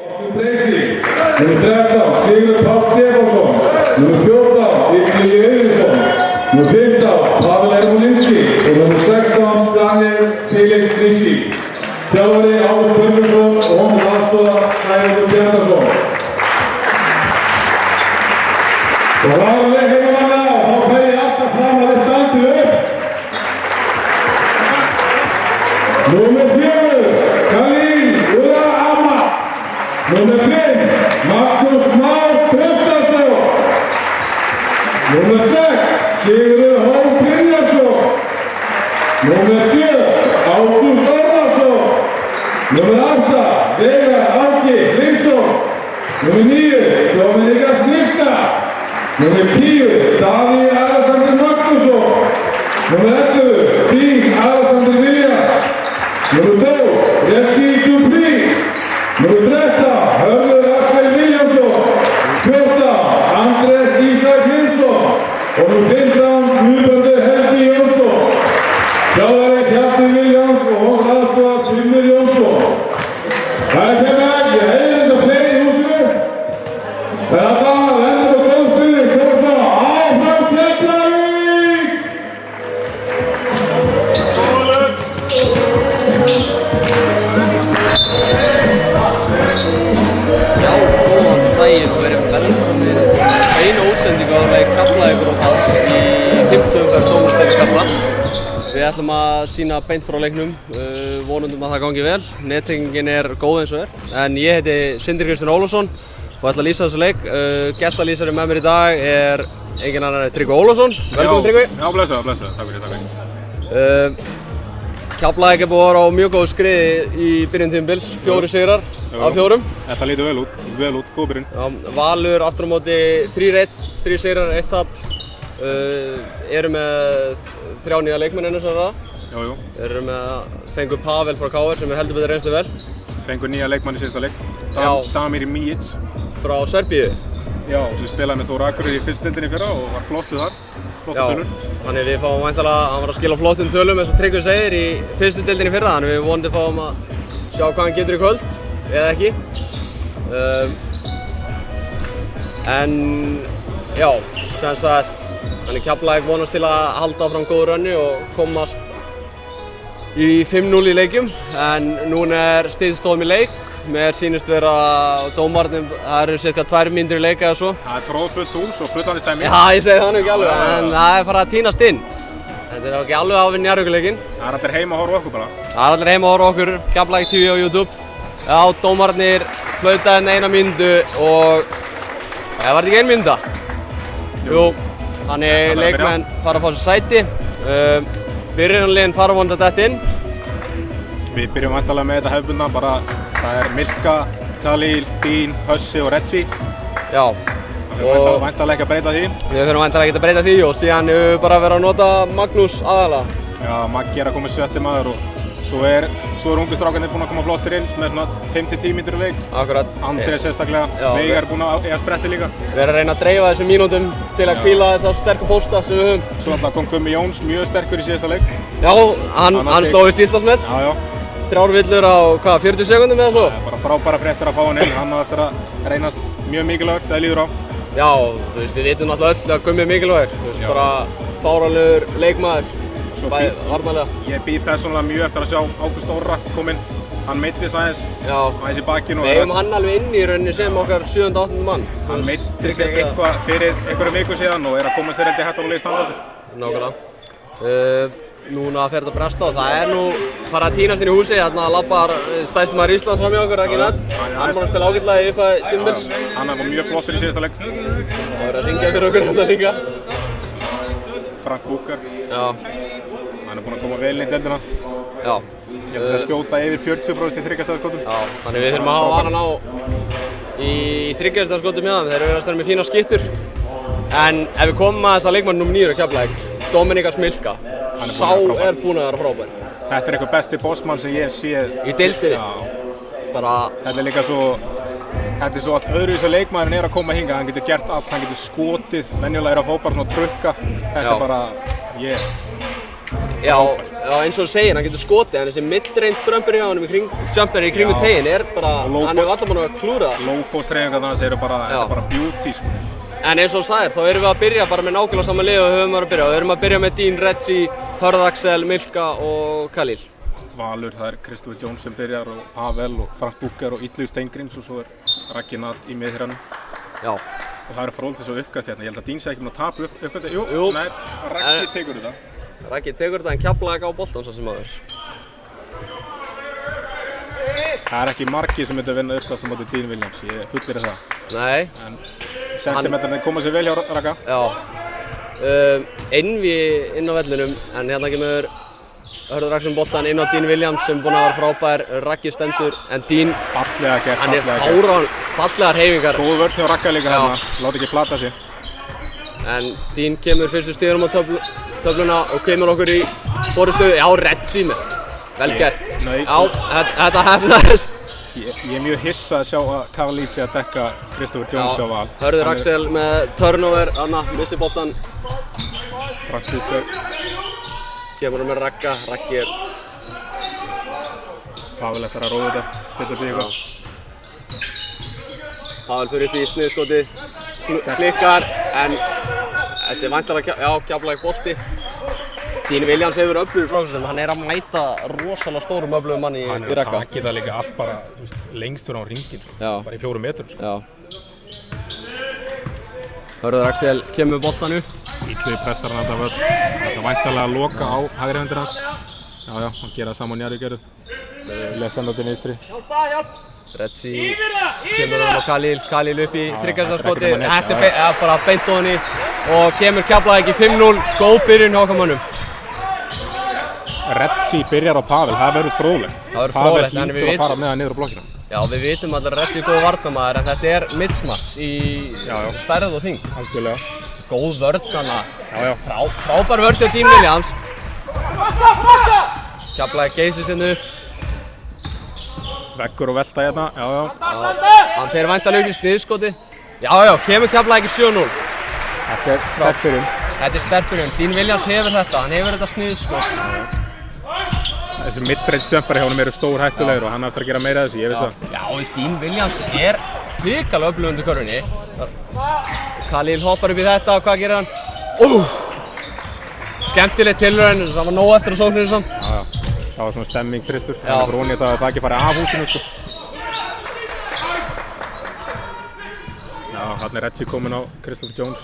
Númer 13, Sigurður Páll Stefánsson. Númer 14, Illugi Auðunsson. Númer 15, Pavel Ermolinski. Og númer 16, Daniel Felix Krissi. Þjálfari Ágúst Björgvinsson og honum aðstoðar Sæmundur Bjarnason. Og það var leikmanna og þá fer ég alltaf fram að þið standið upp. Númer 4, Khalil Ulla Amma. Númer 5, Magnús Már Traustason. Númer 6, Sigurður Hólm Brynjarsson. Númer 7, Ágúst Orrason. Númer 8, Veigar Árni Hringsson. Númer 9, Dominika Snilda. Númer 10, Davíð Alexander Magnússon. Númer 11, Dean Alexander Williams. Númer 12, Reggie Dupree. Númer 13, Hörður Axel Viljánsson. 14, Andrés Ísak Hinsson. Og númer 15, Guðbjörn Helgi Jónsson. Þjálfari Bjarni Viljáns og honum aðstoðar Finnur Jónsson. Það er ekki, ég heyri þess að fleiri í húsinu. Það er alltaf að verða og góð stuði, koma svo, áfram Keflavík! Já, góðan daginn og verið velkomnir einu útsendingu á leik Keflavíkur og Páls í 5. umferð Dómsdeildar karla. Við ætlum að sýna beint frá leiknum, vonundum að það gangi vel. Nettengingin er góð eins og er. En ég heiti Sindri Kristinn Ólafsson og ætla að lýsa þessu leik. Gestalýsari með mér í dag er enginn annar en Tryggvi Ólafsson. Velkomin Tryggvi. Já, blessaður, takk fyrir. Keflavík er búið að vera á mjög góðu skriði í byrjun tímabils, 4 sigrar af 4. Þetta lítur vel út, góð byrjun. Já, Valur aftur á móti 3-1, 3 sigrar, 1 tap. Eru með 3 nýja leikmenn einu sem það. Jú. Fengu Pavel frá KR sem heldur betur reynslu vel. Fengu nýja leikmann í síðasta leik. Damir Mijic. Frá Serbíu. Já, sem spilaði með Þór Akureyri í fyrstdeildinni í fyrra og var flottur þar. Flottur tölur. Þannig við fáum væntanlega, hann var að skila flottum tölum eins og Tryggvi segir í fyrstu deildinni í fyrra. Þannig við vonandi fáum að sjá hvað hann getur í kvöld, eða ekki. En já, sem sagt, þannig Keflavík vonast til að halda áfram góðu rönni og komast í 5-0 í leikjum. En núna er stiðstóðum í leik. Mér sýnist vera dómarnir, það eru cirka 2 mínútur í leik eða svo. Það er tróðfullt hús og bullandi stemming. Já, ég segi það nú ekki alveg, en það er farið að tínast inn. Þetta er ekki alveg að vinna Njarðvíkurleikinn. Það er allir heima að horfa okkur bara. Það er allir heima að horfa okkur, Keflavík TV á YouTube. Já, dómarnir flautaði 1 mínútu og það var ekki 1 mínúta. Jú, þannig leikmenn fara að fá sér sæti. Byrjunarliðin fara vonandi að detta inn. Við byrjum væntanlega með þetta hefðbundna, bara það er Milka, Khalil, Dean, Hössi og Reggie. Já. Við þurfum væntanlega ekki að breyta því. Við þurfum væntanlega ekki að breyta því og síðan við bara verið að nota Magnús aðalega. Já, Maggi er að koma 7. maður og svo er ungu strákarnir búin að koma flottir inn með svona 5-10 mínútur í leik. Akkurat. Andrés sérstaklega, Veigar er búin að eiga spretti líka. Við erum að reyna að dreifa þessum mínútum til að hvíla þessa sterku pósta sem við höfum. Svo alltaf kom Gummi Jóns mjög sterkur í síðasta leik. Já, hann slóðist Íslandsmet. Já. 3 villur á, 40 sekúndum eða svo? Það er bara frábæra fréttir að fá hann inn. Hann á eftir að reynast mjög mikilvægur þegar líður á. Já, þú veist, við vitum náttúrulega öll að Gummi er mikilvægur. Þú veist, bara fáránlegur leikmaður, bæði varnarlega. Ég býð persónulega mjög eftir að sjá Ágúst Orra koma inn. Hann meiddist aðeins í bakinu. Við eigum hann alveg inn í rauninni sem okkar 7. og 8. mann. Hann meiddist sig eitthvað fyrir einhverju viku síðan og er að koma sér held í hættulega standardir. Nákvæmlega. Núna fer þetta að bresta og það er nú farið að tínast inn í húsi. Þarna lappar stærsti maður Íslands fram hjá okkur, ekki nætt. Hann var að spila ágætlega í upphafi tímabils. Hann var mjög flottur í síðasta leik. Það verður að hringja fyrir okkur þetta líka. Frank Búkar. Já. Hann er búinn að koma vel inn í deildina. Já. Ég held að skjóta yfir 40% í þriggjastaðarskotum. Já, þannig við þurfum að hafa hann á í þriggjastaðarskotum hjá þeim. Þeir eru verið að standa með fína skiptur. En ef við komum að þessa leikmann nr. 9 á Keflavík, Dominika Smilka, sá er búinn að vera frábær. Þetta er eitthvað besti bossmann sem ég sé í deildinni. Þetta er líka svo, þetta er svo allt öðruvísi leikmaðurinn er að koma hingað. Hann getur gert allt, hann getur skotið, venjulega er að fá bara svona trukka. Þetta er bara, Já, eins og þú segir, hann getur skotið, en þessi mid-range jumper hjá honum í kringu teginn bara, hann hefur alltaf búin að klúra. Low-post hreyfingarnar þessi eru bara, þetta er bara beauty, sko. En eins og þú sagðir, þá erum við að byrja bara með nákvæmlega sama lið og við höfum að byrja. Við erum að byrja með Dean, Reggie, Hörð Axel, Milka og Khalil. Valur, það er Christopher Jones sem byrjar og Pavel og Frank Booker og Illu Steingríms og svo er Raggi Nat í miðhyrranum. Já. Og það eru fróðilegt svo uppkast hérna. Ég held að Dean sé ekki búinn að tapa uppkast. Jú. Nei, Raggi tekur þetta. Raggi tekur þetta en Keflavík á boltann svo sem áður. Það er ekki margir sem myndi að vinna uppkast á móti Dean Williams, ég fullyrði það. Nei. En sentimentarnir koma sér vel hjá Ragga. Já. Einví inn á vellinum, en hérna kemur Hörður Axel boltan inn á Dean Williams sem búinn að vera frábær, Raggi stendur, en Dean fallega gert, hann er fallegar hreyfingar. Góð vörn hjá Ragga líka hérna, láta ekki plata sig. En Dean kemur fyrstu stíðunum á töfluna og kemur okkur í forystu. Já, Reggie með, vel gert. Já, þetta hefnaðist. Ég er mjög hissa að sjá að Khalil sé að dekka Christopher Jones á Val. Hörður Axel með turnover, missi boltan. Frank Booker. Kemur með Ragga, Raggi er... Pavel ætlar að róða þetta, stilla upp í eitthvað. Pavel fyrir upp í sniðskotið, klikkar, en þetta er væntanlega Keflavík bolti. Dean Williams hefur öflugur frákvæmstum, hann er að mæta rosalega stórum öflugum manni í Ragga. Hann takir það líka allt bara lengst fyrir á ringinn, bara í 4 metrum. Sko. Hörður Axel kemur með boltan upp. Illu pressar hann alltaf völl, það ætla væntanlega að loka á hægri hendur hans. Já, hann gera saman Jarri gerðu. Vilja senda til vinstri. Reggie kemur hann á Khalil upp í þriggjastaskoti. Þetta er bara beint á henni og kemur Keflavík í 5-0. Góð byrjun hjá okkar mönnum. Reggie byrjar á Pavel, það verður fróðlegt. Pavel hlýtur að fara með hann niður á blokkina. Já, við vitum allir að Reggie er góð varnarmaður, en þetta er midsmass í stærð og þyngd. Algjörlega. Góð vörn hana. Frábær vörn hjá Dean Williams. Keflavík geysist hérna upp. Veggur og velta hérna, Hann fer væntanlega upp í sniðskoti. Kemur Keflavík í 7-0. Þetta er sterk byrjun. Þetta er sterk byrjun. Dean Williams hefur þetta, hann hefur þetta sniðskot. Þessi mid-range jumpar hjá honum eru stór hættulegur og hann eftir að gera meira af þessu, ég veist það. Já, Dean Williams er hrikalega öflugur undir körfunni. Khalil hoppar upp í þetta, hvað gerir hann? Skemmtileg tilraun, það var nóg eftir að sókninu samt. Það var svona stemmingsþristur, en það var það ekki farið af húsinu, sko. Já, þarna er Reggie kominn á Christopher Jones.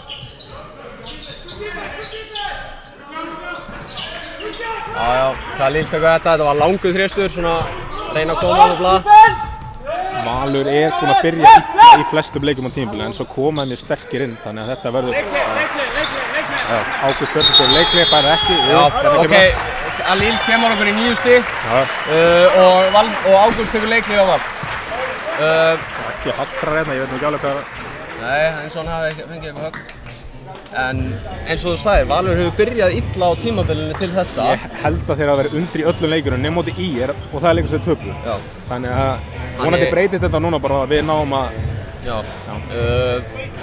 Khalil tekur þetta var langur þristur, svona reyna að koma á blað. Valur er búinn að byrja illa í flestum leikum á tímabili, en svo komaði mjög sterkir inn, þannig að þetta verður... Ágúst Björnsson leikli, bara ekki. Khalil kemur okkur í 9 stig og Ágúst tekur leikli á Val. Ekki haldrar hérna, ég veit nú ekki alveg hvað það. Nei, eins og hann hafi fengið eitthvað högg. En eins og þú sagðir, Valur hefur byrjað illa á tímabilinu til þessa. Ég held að þeir hafa verið undir í öllum leikunum nema móti ÍR og það er leikur sem töpu. Þannig að vonandi breytist þetta núna bara að við náum að...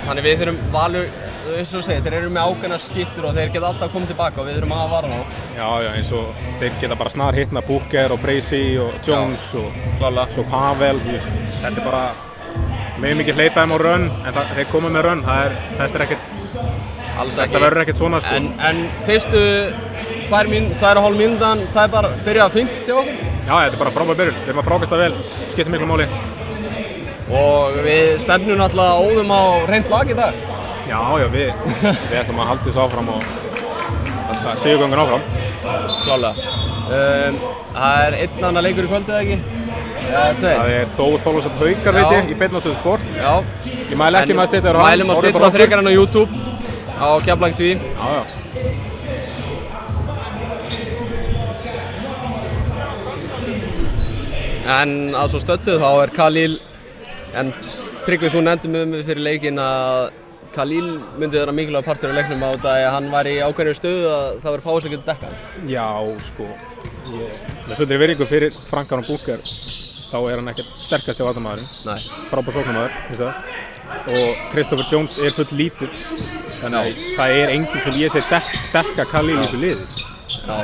Þannig við þurfum Valur, eins og þú segir, þeir eru með ákveðnar skiptur og þeir geta alltaf komið tilbaka og við þurfum að hafa varna á. Já, eins og þeir geta bara snar hittna Booker og Bracey og Jones og svo Pavel. Þetta er bara mjög mikið hleypa þeim á run, en þeir koma með run, þetta verður ekkert svona sko. En fyrstu 2,5 mínútan, það er bara byrjað fínt hjá okkur? Já, þetta er bara frábær byrjun. Við erum að frákasta vel, skiptir miklu máli. Og við stefnum náttúrulega óðum á hreint lag í dag. Já, við ætlum að halda þessu áfram og sigurgöngun áfram. Klálega. Það er einn annar leikur í kvöld eða ekki? Það er Þólasöfn Haukar veit ég, í beinastöðu sport. Já. Ég mæli ekki með að stilla þér á hann. Mælum að stilla frekar hann á YouTube á Keflavík TV. En að svo stöddu þá er Khalil, en Tryggvi, þú nefndi með mig fyrir leikinn að Khalil myndi vera mikilvægur partur af leiknum á þetta að hann var í ákveðinni stöðu að það verður fáið sem getur dekkað. Já, sko, með fullri virðingu fyrir Frankan og Booker þá er hann ekkert sterkasti varnarmaðurinn. Frábær sóknarmaður, finnst það. Og Christopher Jones er full lítill, þannig að það er enginn sem ég sé dekka Khalil í þessu liði. Já,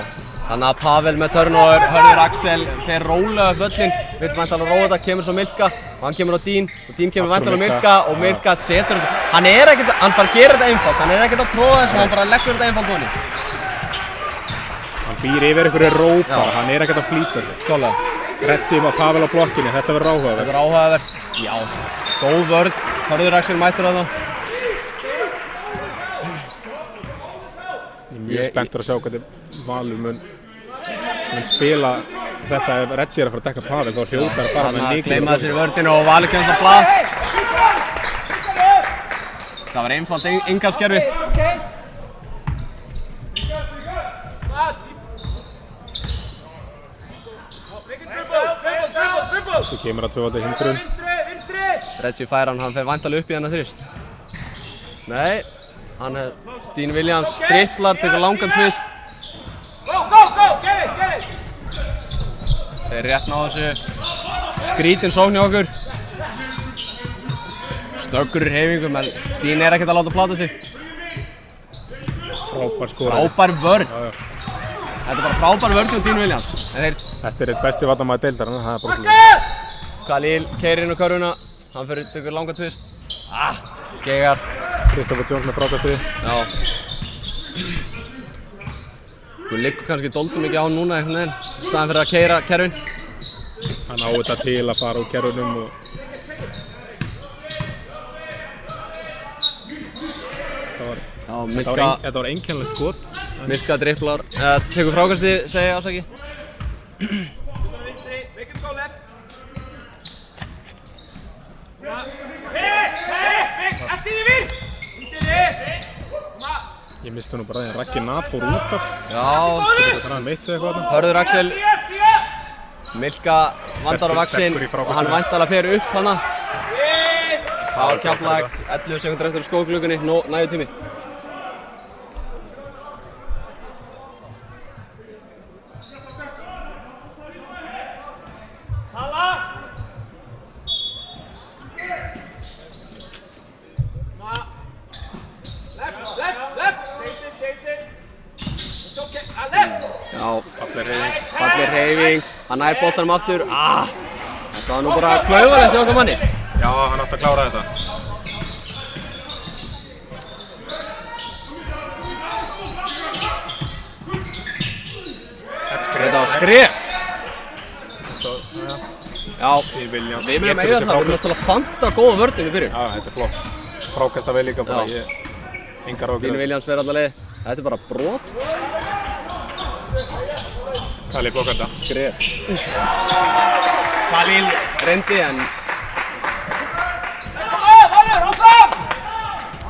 þannig að Pavel með turnover, Hörður Axel fer rólega upp völlinn, vill væntanlega róa þetta, kemur svo Milka og hann kemur á Dín og Dín kemur væntanlega á Milka og Milka setur þetta. Hann bara gerir þetta einfalt, hann ekkert að tróða þessu, hann bara leggur þetta einfalt honni. Hann býr yfir einhverju rópa, hann ekkert að flýta sig. Klálega. Retsi með Pavel á blokkinni, þetta verður áhugavert. Þetta verður áhugavert. Já, góð vörn, Hörður Axel mættur þarna. Ég er mjög spenntur að sjá hvernig Valur mun spila þetta ef Retsi að fara að dekka Pavel, þá hljótar að fara með mikið. Gleyma þessir vörninu og Valur kemst á blað. Það var einfalt innkastskerfi. Svo kemur að tvöfaldi hindrun. Retsi fær hann fer væntanlega upp í hennar þrist. Nei, Dín Williams dribblar, tekur langan twist. Þeir rétt ná þessu. Skrítin sókn hjá okkur. Snöggur í hreyfingum, en Dín ekkert að láta plata sig. Frábær skora. Frábær vörn. Já. Þetta bara frábær vörn hjá Dín Williams. Þetta eitt besti varnarmaður deildarinnar, það bara svo. Khalil keyrir inn á körfuna, hann tekur langan twist. Gegar. Kristoffer Jones með frábærstuði. Já. Hún liggur kannski doldið mikið á núna einhvern veginn, í staðinn fyrir að keyra kerfin. Hann á þetta til að fara úr kerfunum og... Þetta var einkennilegt skot. Milka dribblar, tekur frákastið, segja afsaki. Ég misti nú bara því að Raggi Nat fór út af. Já. Hörður Axel. Milka vandar á vaxinn og hann væntanlega fer upp hana. Það var Keflavík, 11 sekúndur eftir skóklukkunni, nægur tími. Falleg hreyfing, hann nær boltanum aftur. Þetta var nú bara klaufalegt hjá okkar manni. Já, hann átti að klára þetta. Þetta var skref. Já, við viljum eiga það, við viljum að fanta góða vörðin í byrjun. Já, þetta er flott. Frákasta vel líka bara, engar ágjörður. Dín Williams fer alla leið, þetta er bara brot. Khalil blokkar þetta. Skref. Khalil reyndi en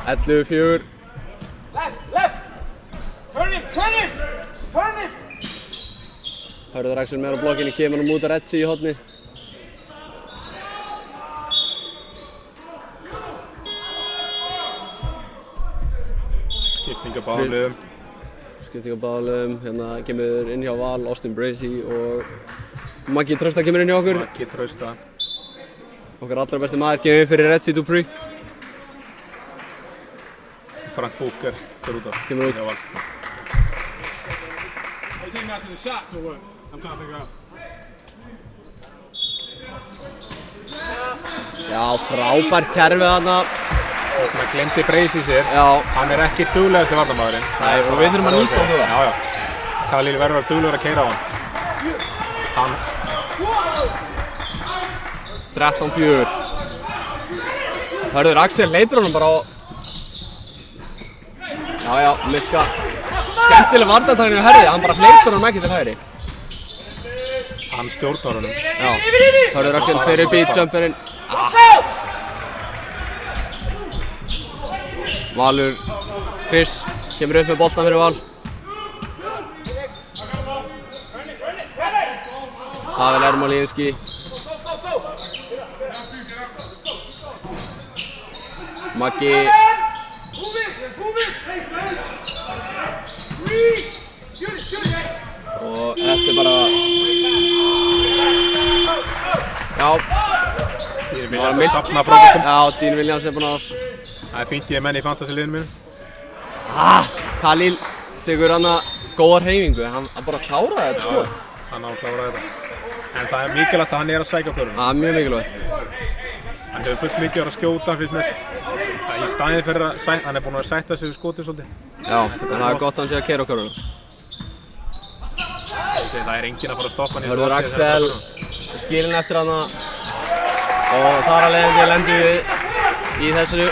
11-4. Hörður Axel með á blokkinni, kemur hann út að Retsi í horni. Skipting á báðum. Hérna kemur inn hjá Val, Austin Bracey og Maggi Trausta kemur inn hjá okkur. Maggi Trausta. Okkar allra besti maður kemur inn fyrir Retsi Dupree. Frank Booker fyrir út af. Kemur út. Já, frábært kerfið þarna. Það glemdi Bracey sér. Já. Hann ekki duglegasti varnarmaðurinn. Nei, og við þurfum að nýta á það. Já. Khalil verður duglegur að keyra á hann. 13-4. Hörður Axel hleypur honum bara á... Já, Milka. Skemmtileg varnartækni á herði, hann bara hleypur honum ekki til hægri. Hann stjórnar honum. Já. Hörður Axel fer upp í jumperinn. Valur, Chris, kemur upp með boltan fyrir Val. Pavel Ermolinski. Maggi. Og þetta er bara... Já. Dín Williams að safna frábækum. Já, Dín Williams er búinn að... Það er fínt ég menn í fantasy-liðinu mínu. Khalil tekur hana góða hreyfingu, hann bara kláraði þetta sko. Hann á að klára þetta. En það er mikilvægt að hann að sækja körfuna. Það er mjög mikilvægt. Hann hefur fullt mikið að skjóta fyrst mér. Í staðið fyrir að hann er búinn að sætta sig við skotið svolítið. Já, en það er gott að hann sé að keyra á körfuna. Það er enginn að fara að stoppa hann í Hörður Axel skilinn eftir hana og þar að leiðandi lendum við í þessu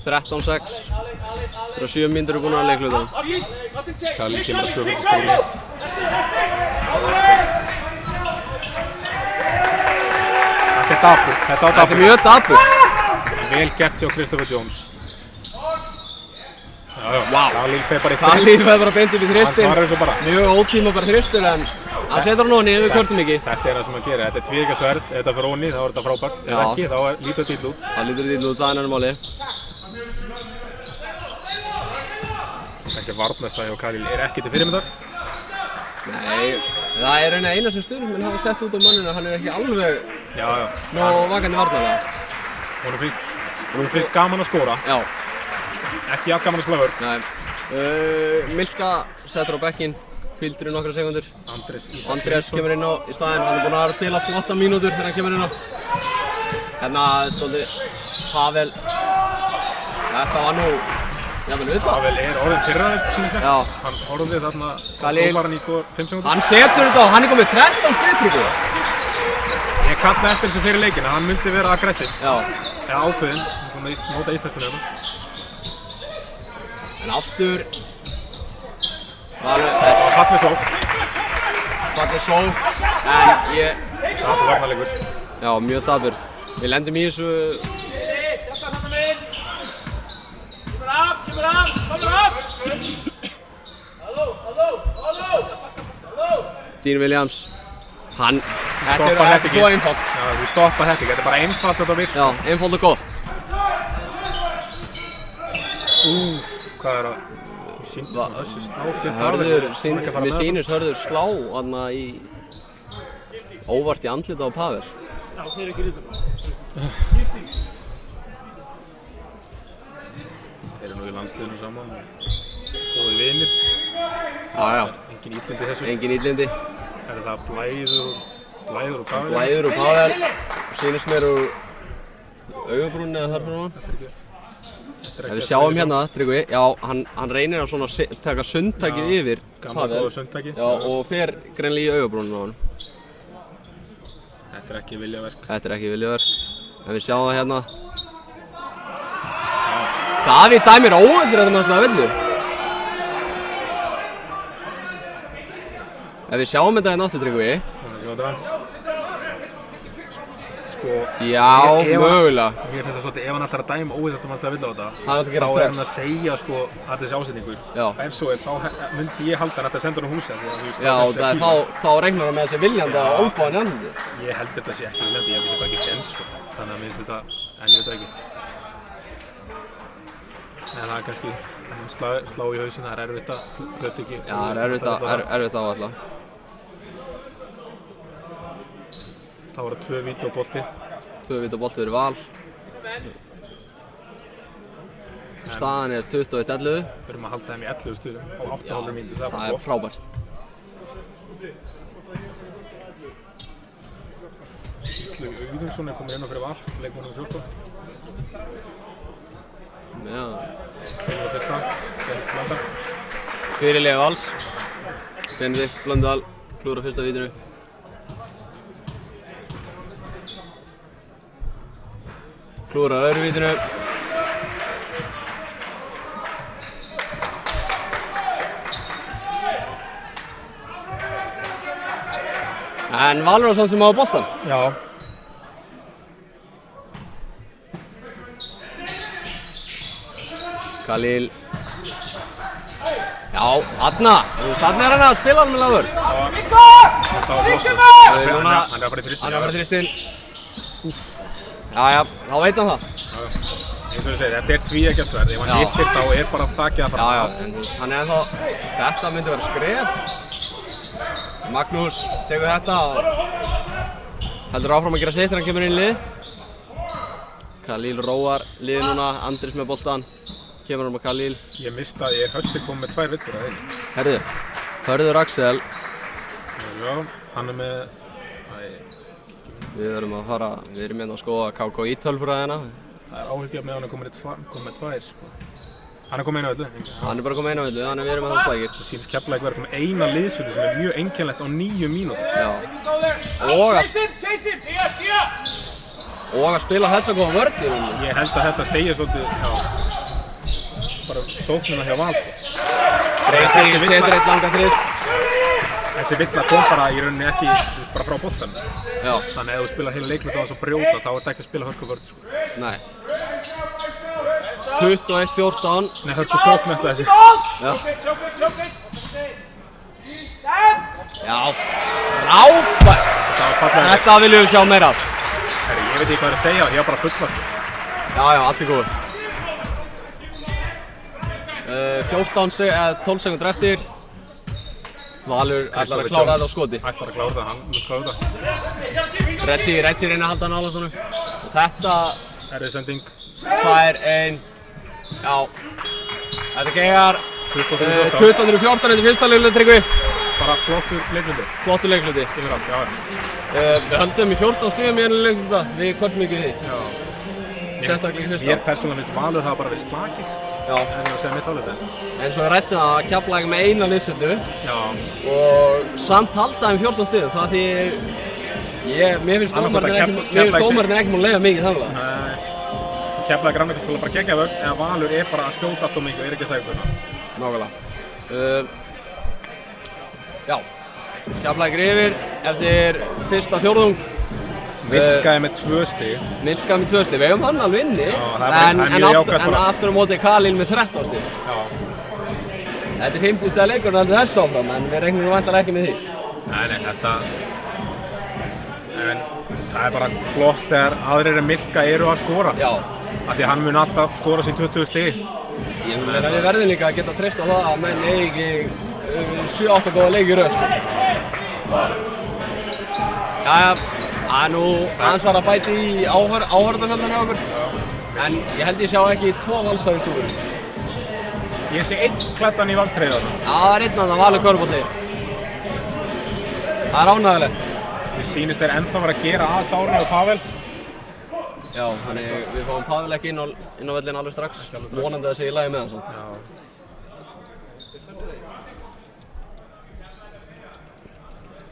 13-6 þegar 7 mínútur eru búin að leikluta. Kalli kemur að 2 mínútur skóli. Þetta er dapur. Þetta er mjög dapur. Vel gert hjá Kristoffer Jones. Vá. Kalli fer bara í Kalli fer bara beint upp í þristin. Hann svarar þessu bara. Mjög ótíma bara þristur en hann setur hann ofan í við kvörtum ekki. Þetta er það sem hann gerir. Þetta er tvíeykasverð. Ef þetta fer ofan í þá er þetta frábært. Ef ekki þá lítur þetta illa út. Það lítur illa út, það er ennum máli. Þessi varnarstæði hjá Kalli er ekki til fyrirmyndar. Nei, það er eina sem stuðningsmenn hafa sett út á manninu, hann er ekki alveg nógu vakandi varnarlega. Honum finnst gaman að skora. Já. Ekki jafn gaman að spila vörn. Nei. Milka setur á bekkinn, hvíldur í nokkra sekundur. Andrés kemur inn á í staðinn, hann er búinn að vera að spila 8 mínútur þegar hann kemur inn á. Hérna, Pavel. Þetta var nú jafnvel auðvitað. Pavel er orðinn pirraður, sýnist mér. Já. Hann horfði þarna dómarann í 5 sekúndur. Hann setur þetta og hann er komið 13 stigtryggu. Ég kalla eftir þessu fyrir leikina, hann myndi vera aggressiv. Já. Eða ákveðinn, svona móta íslenskunni hérna. En aftur... Fallið sók. Fallið sók, en ég... Dapur varnarleikur. Já, mjög dapur. Við lendum í þessu... Kemur af! Dean Williams. Þetta er svo einfalt. Já, þú stoppar þetta ekki. Þetta er bara einfalt þetta virka. Já, einfalt og gott. Hvað er það? Þessi slá til Hörður. Mér sýnist Hörður slá þarna í... óvart í andlitið á Pavel. Já, þeir eru ekki lítum. Þeir eru nú í landsliðinu saman. Góði vinir. Já. Engin illindi þessu. Engin illindi. Er það Blæður og Pavel? Blæður og Pavel. Sýnist mér úr augabrúnni eða þar fyrir hann. Ef við sjáum hérna, Tryggvi, já, hann reynir að svona taka sundtækið yfir Pavel. Gamla góða sundtækið. Já, og fer greinlega í augabrúnni á hann. Þetta er ekki viljaverk. Þetta er ekki viljaverk. Ef við sjáum það hérna. Davíð dæmir óvænt fyrir þetta með þessa villu. Ef við sjáum þetta hérna aftur, Tryggvi. Sko, já, mögulega. Mér finnst það svolítið, ef hann ætlar að dæma óvænt eftir að vilja á þetta, þá er hann að segja sko að þessi ásetningur. Ef svo er, þá myndi ég halda hann að senda hann á húsið. Já, þá regnar hann með þessi viljandi að olbúa hann í andlitið. Ég held þetta sé ekki viljandi, ég held þetta sé bara ekki séns sko. Þannig að mér finnst þetta, en ég veit það ekki. En það er kannski slá í hausinn, það er erfitt að flöta ekki. Já, það er erfitt að áætla. Það voru 2 víti á bolti. 2 víti á bolti fyrir Val. Staðan er 21-11. Við erum að halda þeim í 11 stuðum á 8,5 mínútur. Það er frábært. Illugi Auðunsson er komið inn á fyrir Val, leikmannum 14. Já. Klúra fyrsta, Benedikt Blöndal. Fyrirliði Vals. Benedikt Blöndal, klúra fyrsta vítinu. Klúrar öðru vítinu. En Valur á sem á boltan. Já. Khalil. Já, þarna er hann að spila hann með lagur. Hann er að fara í þristinn. Já, þá veit hann það. Eins og ég segi, þetta er tvíeggjasverð. Ef hann hittir þá er bara þakið að fara. Já, en hann er ennþá, þetta myndi vera skref. Magnús tekur þetta og heldur áfram að gera sitt þegar hann kemur inn í lið. Khalil róar liðið núna, Andris með boltan. kemur hann með Khalil. Ég mista, ég Hössi kom með 2 villur að einu. Herðu, Hörður Axel. Já, hann með... Við erum hérna að skoða KKÍ tölfræðina. Það áhyggja með hann að koma með 2, sko. Hann kom einu öllu. Hann bara kom einu öllu, þannig við erum með 2 slækir. Það sýnist Keflavík verið með eina liðsvöldu sem mjög einkennilegt á 9 mínútur. Já. Og að spila þessa góða vörn. Ég held að þetta segir svolítið, bara sóknina hjá Val. Breysi setur eitt langa þrist. Þessi villa kom bara í rauninni ekki bara frá boltanum. Já. Þannig að ef þú spilar heila leiklut á þess að brjóta þá ertu ekki að spila hörku vörn, sko. Nei. 21-14. Nei, hörku sókn eftir þessi. Já. Já, frábært. Þetta viljum við sjá meira af. Ég veit ekki hvað að segja, ég var bara fullast. Já, allt í góðu. 12 sekúndur eftir. Valur ætlar að klára þetta á skoti. Ætlar að klára þetta, hann mun klára þetta. Retsi reyna að halda nála svona. Og þetta... Sending. 2-1. Já. Þetta gengar 22-14 eftir fyrsta leikluti, Tryggvi. Bara flottur leikluti. Flottur leikluti. Við höldum í 14 stigum í einu leikluta. Við kvöldum ekki því. Sérstaklega í fyrsta. Ég persónulega finnst Valur hafa bara verið slakir. Já. En ég var að segja mitt álið. En svo rættum að Keflavík með eina liðsvöldu. Já. Og samt halda þeim 14 stigum. Það því mér finnst dómarinn ekki múin að leiða mikið þannig. Nei. Keflavík annað kannski bara gegja vögn, en Valur bara að skjóta allt og mikið og ekki að segja þetta. Nákvæmlega. Já. Keflavík yfir eftir fyrsta fjórðung. Milkaði með 2 stig. Milkaði með 2 stig, við hefum hann alveg inni. En aftur á móti Khalil með 13 stig. Þetta er 50 stiga leikur og heldur þessu áfram, en við reiknum væntanlega ekki með því. Nei, þetta... En það er bara flott þegar aðrir en Milka eru að skora. Já. Af því að hann mun alltaf skora sín 20 stig. Ég vil vera við verðum líka að geta treyst á það að menn eigi 7-8 góða leiki í röð. Jæja. Það er nú aðeins var að bæti í áhörðanfjöldan hjá okkur. En ég held ég sjá ekki 2 valsar í stúfur. Ég sé 1 klæddan í valstreyðan. Já, það er 1 að Valur körfubolti. Það er ánægilegt. Mér sýnist þeir ennþá vera að gera að Sárni og Pavel. Já, þannig við fáum Pavel ekki inn á vellin alveg strax. Vonandi að það sé í lagi með hann.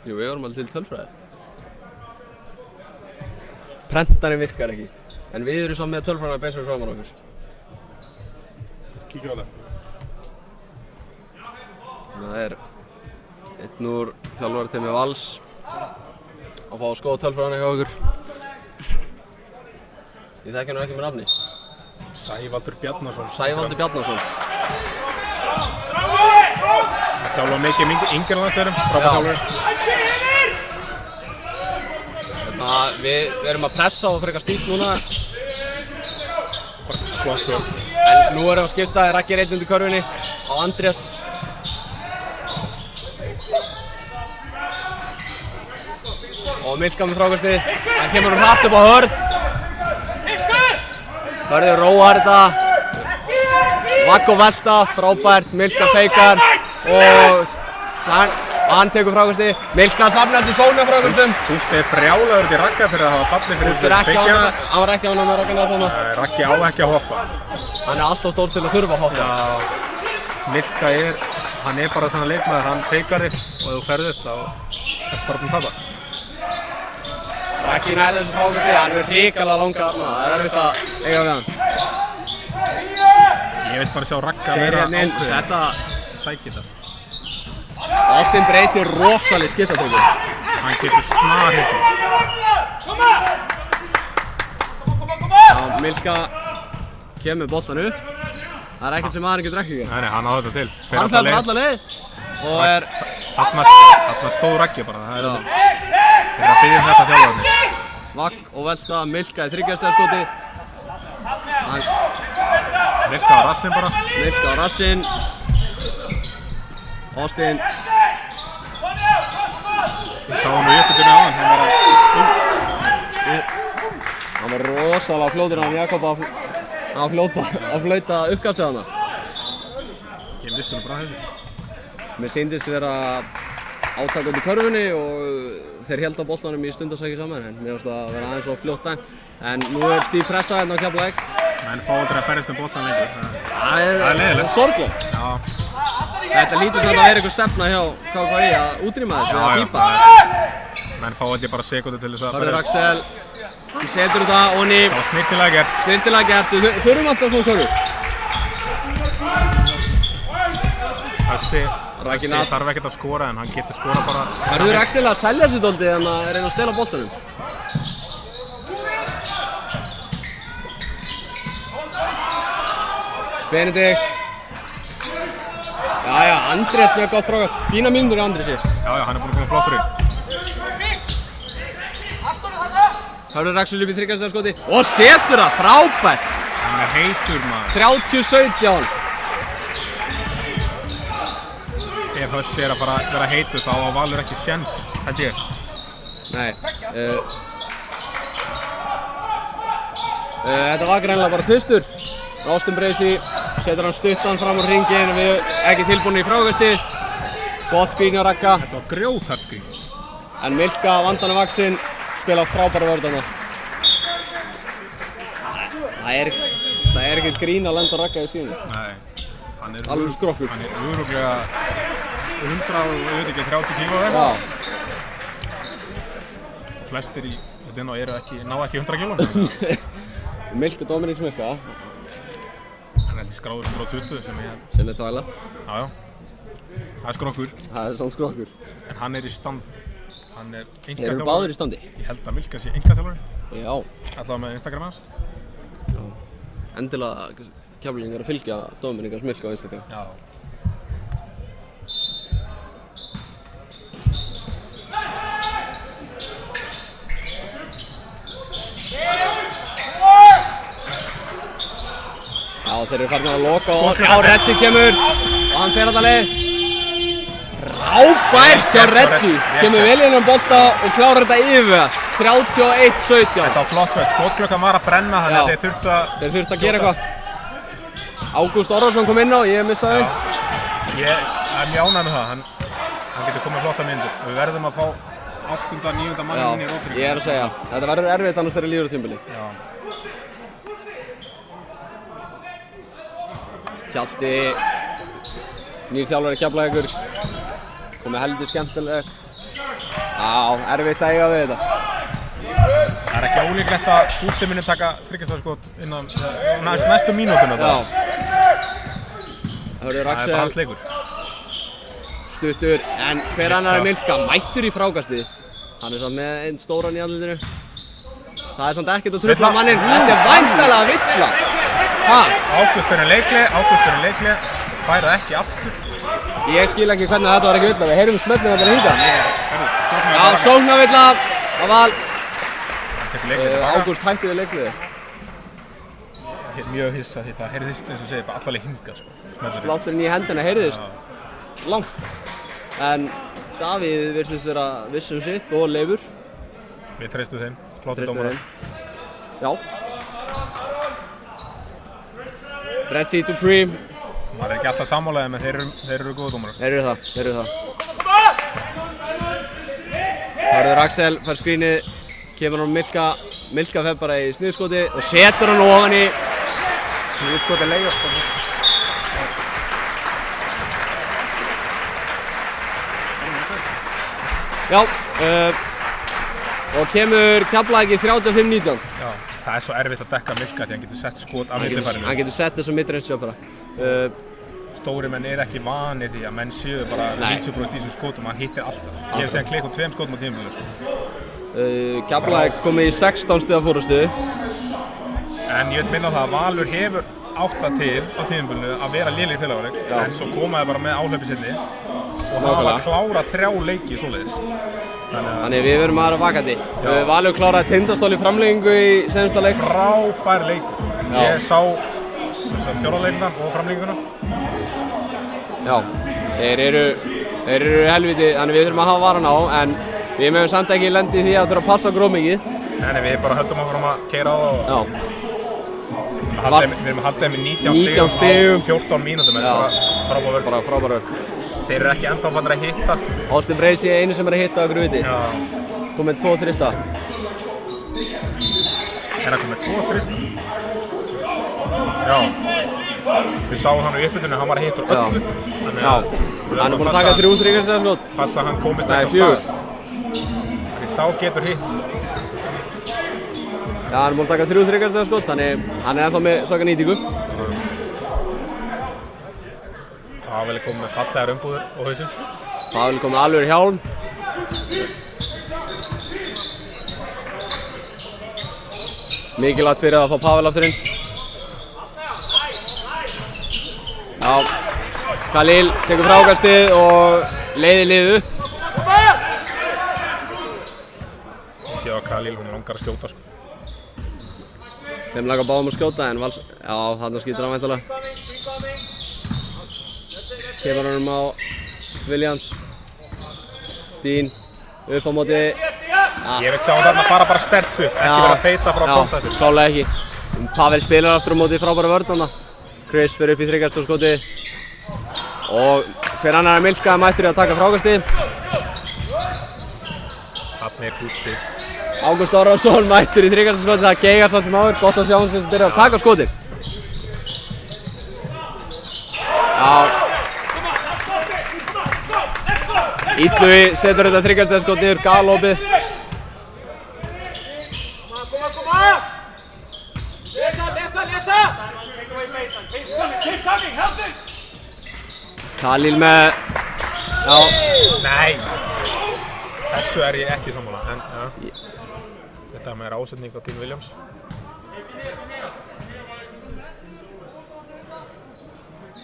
Jú, við vorum alveg til tölfræði. Prentarinn virkar ekki, en við erum saman með tölfræðina beins fyrir framan okkur. Kíkja á það. Það er einn úr þjálfarteimi Vals að fá að skoða tölfræðina hjá okkur. Ég þekki hann ekki með nafni. Sævaldur Bjarnason. Sævaldur Bjarnason. Það þjálfa mikið yngri landsliðum, frábær þjálfari. Við erum að pressa og frekar stíft núna. Flott. En nú erum við að skipta, Raggi er einn undir körfunni á Andrés. Og Milka með frákasti. Hann kemur hratt upp á Hörð. Hörður róar þetta. Vagg og velta, frábært. Milka feikar og hann tekur frákasti. Milka safnar til sóknarfrákastum. Gústi er brjálaður til Ragga fyrir að hafa fallið fyrir feikjana. Hann var ekki ánægður með Ragga þarna. Raggi á ekki að hoppa. Hann er alltaf stór til að þurfa að hoppa. Milka hann er bara svona leikmaður, hann feikar þig og ef þú ferð upp þá ertu bara búinn að tapa. Raggi nær þessu frákasti, hann er hrikalega langa þarna. Það er erfitt að eiga við hann. Ég vil bara sjá Ragga vera ákveðinn. Þetta sækir það. Austin Breysi er rosaleg skiptatöku. Hann getur snar hittir. Milka kemur boltan upp. Það er ekkert sem maðurinn getur ekki. Nei, hann á þetta til. Hann fer bara alla leið. Og er... Þarna stóð Raggi bara. Það er að biðja þetta þjálfarnir. Vagg og velta, Milka í 3. stiga skoti. Milka á rassinn bara. Milka á rassinn. Austin. Ég sá hann í uppbyttunni á hann. Hann var rosalega fljótur af Jakob að að flauta uppkastið hana. Ég listi nú bara þessu. Mér sýndist vera átak út í körfunni og þeir héldu á boltanum í stundarsæki saman en mér finnst það að vera aðeins of fljótt dæmt. En nú stíf pressa hérna á Keflavík. Menn fá aldrei að berjast boltan lengur. Það er leiðilegt. Sorglegt. Já. Þetta lítur svona að vera einhver stefna hjá KKÍ að útrýma þessu eða pípa. Menn fá aldrei bara sekundu til þess að Hörður Axel, hann setur þetta onni. Það var snirtilega gert. Snirtilega gert, við förum alltaf svona körfu. Þessi þarf ekkert að skora en hann getur skora bara. Hörður Axel að selja sér dálítið en að reyna að stela boltanum. Benedikt. Jæja, Andrés með gott frákast. Fína mínútur í Andrési. Já, hann er búinn að koma flottur inn. Hörður Axel upp í þriggjastaðarskoti og setur það, frábært! Hann er heitur maður. 30-17. Ef þessi er að fara að vera heitur þá á Valur ekki séns, held ég. Nei. Þetta var greinlega bara tvistur. Austin Bracey setur hann stuttan fram á hringinn og við ekki tilbúinni í frákastið. Gott skrín hjá Ragga. Þetta var grjóthart skrín. En Milka vandan af vaxinn, spila frábæra vörðana. Það er ekkert grín að lenda Ragga í skrínu. Nei. Alveg skrokkur. Hann er örugglega 130 kíló þegar. Já. Flestir í þetta ná ekki 100 kíló. Milka, Dominíks Milka. Hann er skráður 120 sem ég held. Sem er þvæla. Já. Það er skrokkur. Það er svona skrokkur. En hann er í standi. Hann er Þeir eru báðir í standi. Ég held að Milka sé einkaþjálfari. Já. Allavega með Instagram hans. Já. Endilega Keflvíkingar að fylgja Dominíkars Milka á Instagram. Já. Já, þeir eru farin að loka og Retzi kemur og hann fer alltaf leið. Frábært hjá Retzi, kemur vel inn á bolta og klárar þetta yfir 31-17. Þetta var flott veit, skotklukkan var að brenna þannig að þeir þurftu að gera eitthvað. Ágúst Orrarsson kom inn á, ég mistaði. Ég er mjög ánægð með það, hann getur komið flotta myndir og við verðum að fá 8. og 9. mannin inn í rótringu. Ég er að segja, þetta verður erfitt annars þegar líður á tímabili. Hjalti, nýr þjálfari Keflavíkur, komið heldur skemmtilegt. Já, erfitt að eiga við þetta. Það er ekki ólíklegt að Gústi muni taka þriggjastaðarskot innan næstu mínútuna. Já. Hörður Axel. Það er bara hans leikur. Stuttur, en hver annar er Milka? Mættur í frákastið. Hann er samt með einn stóran í andlitinu. Það er samt ekkert að trufla manninn. Þetta er væntanlega villa. Ágúst er leikli, færað ekki aftur. Ég skil ekki hvernig þetta var ekki villa. Við heyrum smellin að þetta er hingað. Já, sóknarvilla af Val. Ágúst hætti við leikliði. Mjög hissa því það heyrðist eins og segir bara allavega hingað. Slátturinn í hendina heyrðist langt. En Davíð virtist vera viss um sitt og Leifur. Við treystum þeim, flottir dómarar. Já. Retzi Dupree. Maður er ekki alltaf sammálaðið en þeir eru góða dómarar. Þeir eru það. Hörður Axel fær skrínið, kemur hann Milka fer bara í sniðskoti og setur hann ofan í sniðskoti leiðast. Já, og kemur Keflavík 35-19. Já, það er svo erfitt að dekka Milka því hann getur sett skot af millifærinu. Hann getur sett þess að midrange-sjöfara. Stóri menn er ekki vanir því að menn séu bara 90% í þessum skotum og hann hittir alltaf. Ég hef séð hann 2 skotum á tímabilinu. Keflavík komið í 16 stiga fórustu. En ég vil minna á það að Valur hefur átt það til á tímabilinu að vera lélegir félagaleik en svo komaði bara með áhlaupi sinni og hafa klárað 3 leiki svoleiðis. Þannig við verum aðra vakandi. Valur kláraði Tindastól í framlengingu í seinasta leik. Frábær leikur. Ég sá fjórðaleikina og framlenginguna. Já, þeir eru helviti, þannig við þurfum að hafa varan á en við mögum samt ekki lenda í því að þurfa að passa gróf mikið. Nei, við bara höldum áfram að keyra á það og Við erum að halda þeim með 19 stigum á 14 mínútum. Bara frábær vörn. Þeir eru ekki ennþá fannar að hitta. Austin Bracey einu sem er að hitta okkur viti. Já. Komið 2 þrista. Er það komið 2 þrista? Já. Við sáum hann á uppbytunni, hann var að hitta úr öllu. Hann er búinn að taka 3 þriggjastaðarskot. Passa að hann komist ekki á stað. Því sá getur hitt. Já, hann er búinn að taka 3 þriggjastaðarskot, þannig hann er ennþá með svaka nýtingu. Pavel er komið með fallegar umbúðir á hausinn. Pavel er komið með alvöru hjálm. Mikilvægt fyrir að fá Pavel aftur inn. Já, Khalil tekur frákastið og leiðir liðið upp. Ég sé á Khalil, hún langar að skjóta sko. Þeim langar báðum að skjóta en Vals... Já, þarna skýtur hann væntanlega. Kemur honum á Williams. Dean upp á móti. Ég vil sjá þarna fara bara sterkt upp, ekki vera að feita frá kontaktur. Já, klálega ekki. Pavel spilar aftur á móti frábæra vörnana. Chris fyrir upp í þriggjastaðarskoti. Og hver annar Milka mættur í að taka frákastið. Þarna er Gústi. Ágúst Orrason mættur í þriggjastaðarskoti. Það geigar samt sem áður. Gott að sjá hann sem byrjar að taka skotið. Já. Illugi setur þetta þriggjastaðarskot niður, galopið. Khalil með... Já. Nei! Þessu er ég ekki sammála, en ja. Þetta með ásetning á Dean Williams.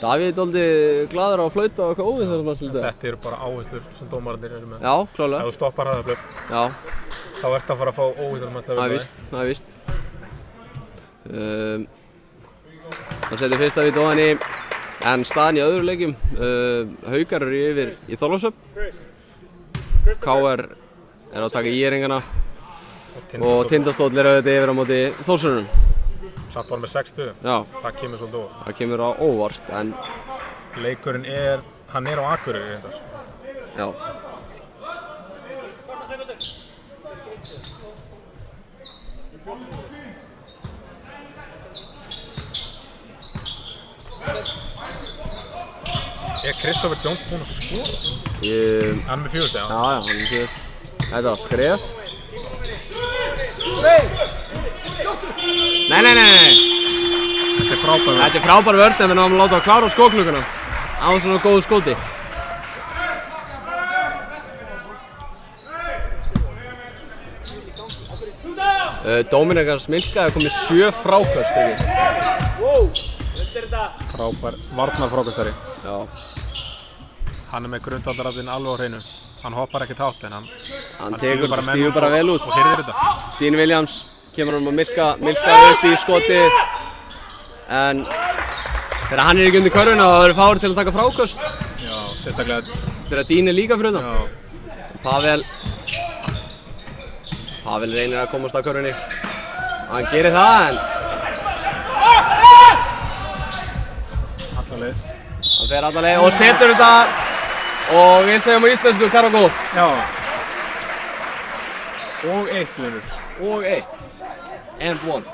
Davíð er dálítið glaður á að flauta og eitthvað óvið þessum að slita. Þetta eru bara áherslur sem dómararnir eru með. Já, klálega. Ef þú stoppar hraðablöp, þá ertu að fara að fá óvitað með það er víst, það er víst. Hann setur fyrsta víti ofan í, en staðan í öðru leikjum. Haukar eru yfir í Þorlákshöfn. KR er að taka íringana og Tindastóll er auðvitað yfir á móti Þórsunum. Satt bara með 60. Já. Það kemur svolítið óvart. Það kemur á óvart, en... Leikurinn er, hann er á Akureyri reyndar. Já. Er Kristoffer Jones búinn að skora? Hann er með 4 steg, Já, hann er með 4. Þetta var skref. Nei. Þetta er frábær vörn. Þetta er frábær vörn en við náum að láta að klára skóklukkuna á svona góðu skoti. Dominikans Milka hefur komið 7 frákast. Frábær varnarfrákastari. Já. Hann er með grundvallaratriðin alveg á hreinu. Hann hoppar ekkert hátt en hann stígur bara vel út. Og hirðir þetta. Dean Williams kemur hann á Milka upp í skoti. En þegar hann er ekki undir körfuna þá eru fáir til að taka frákast. Já, sérstaklega. Þegar Dean er líka fyrir þetta. Já. Pavel reynir að komast á körfunni. Hann gerir það en... Alla leið. Hann fer alla leið og setur þetta. Og við segjum á íslensku Karagó. Já. Og 1 vinnur. Og 1. And 1.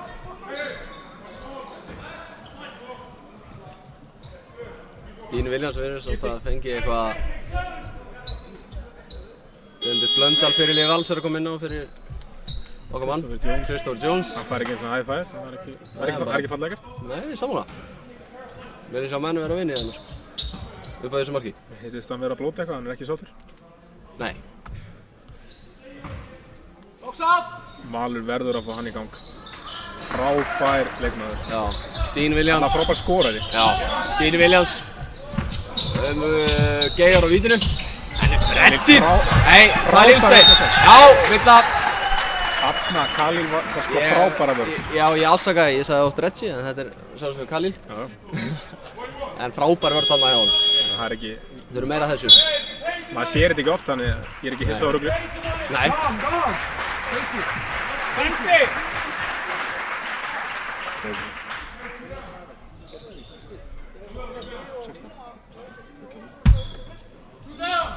Dean Williams verður samt að fengi eitthvað... Benedikt Blöndal fyrirliði Vals er að koma inn á fyrir okkar mann. Kristoffer Jones. Hann fær ekki eins og high five. Það er ekki fallega gert. Nei, sammála. Við erum sjá menn vera að vinna í þarna sko. Upp á þessu marki. Heitist hann vera að blóta eitthvað, hann er ekki sáttur. Nei. Valur verður að fá hann í gang. Frábær leikmaður. Já. Dean Williams. Hann er frábær skorari. Já. Dean Williams. Geigar á vítinu. Hann er bretsinn. Nei, Khalil Sveinn. Já, vill að... Þarna, Khalil var sko frábæra vörn. Já, ég afsakaði, ég sagði oft Retsi, en þetta er sjálfsögur Khalil. Já. En frábær vörn þarna hjá honum. Það er ekki... Þau eru meira þessu. Maður sér þetta ekki oft, þannig ég er ekki hissa á ruglið. Nei.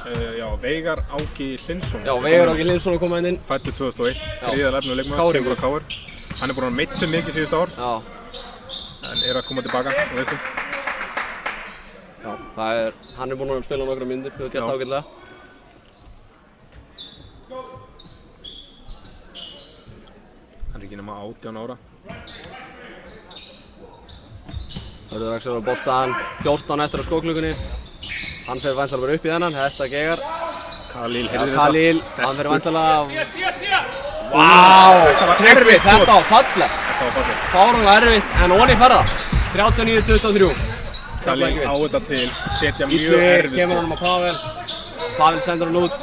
Já, Veigar Áki Hlynsson. Já, Veigar Áki Hlynsson kom inn. Fæddur 2001, gríðarlega efnilegur leikmaður, kemur frá KR. Hann er búinn að meiddur mikið síðustu ár. Já. En er að koma tilbaka, þú veistu. Já, hann er búinn að spila nokkra mínútur, hefur gert ágætlega. Hann er ekki nema 18 ára. Hörður Axel á boltan, 14 eftir á skóklukkunni. Hann fer væntanlega bara upp í þennan, þetta Gegar. Khalil, heyrðu þetta. Khalil, hann fer væntanlega. Vá, erfitt, þetta var fallegt. Fáránlega erfitt, en onni ferða. 39-23. Khalil á þetta til, setja mjög erfitt. Ísli kemur honum á Pavel. Pavel sendur hann út.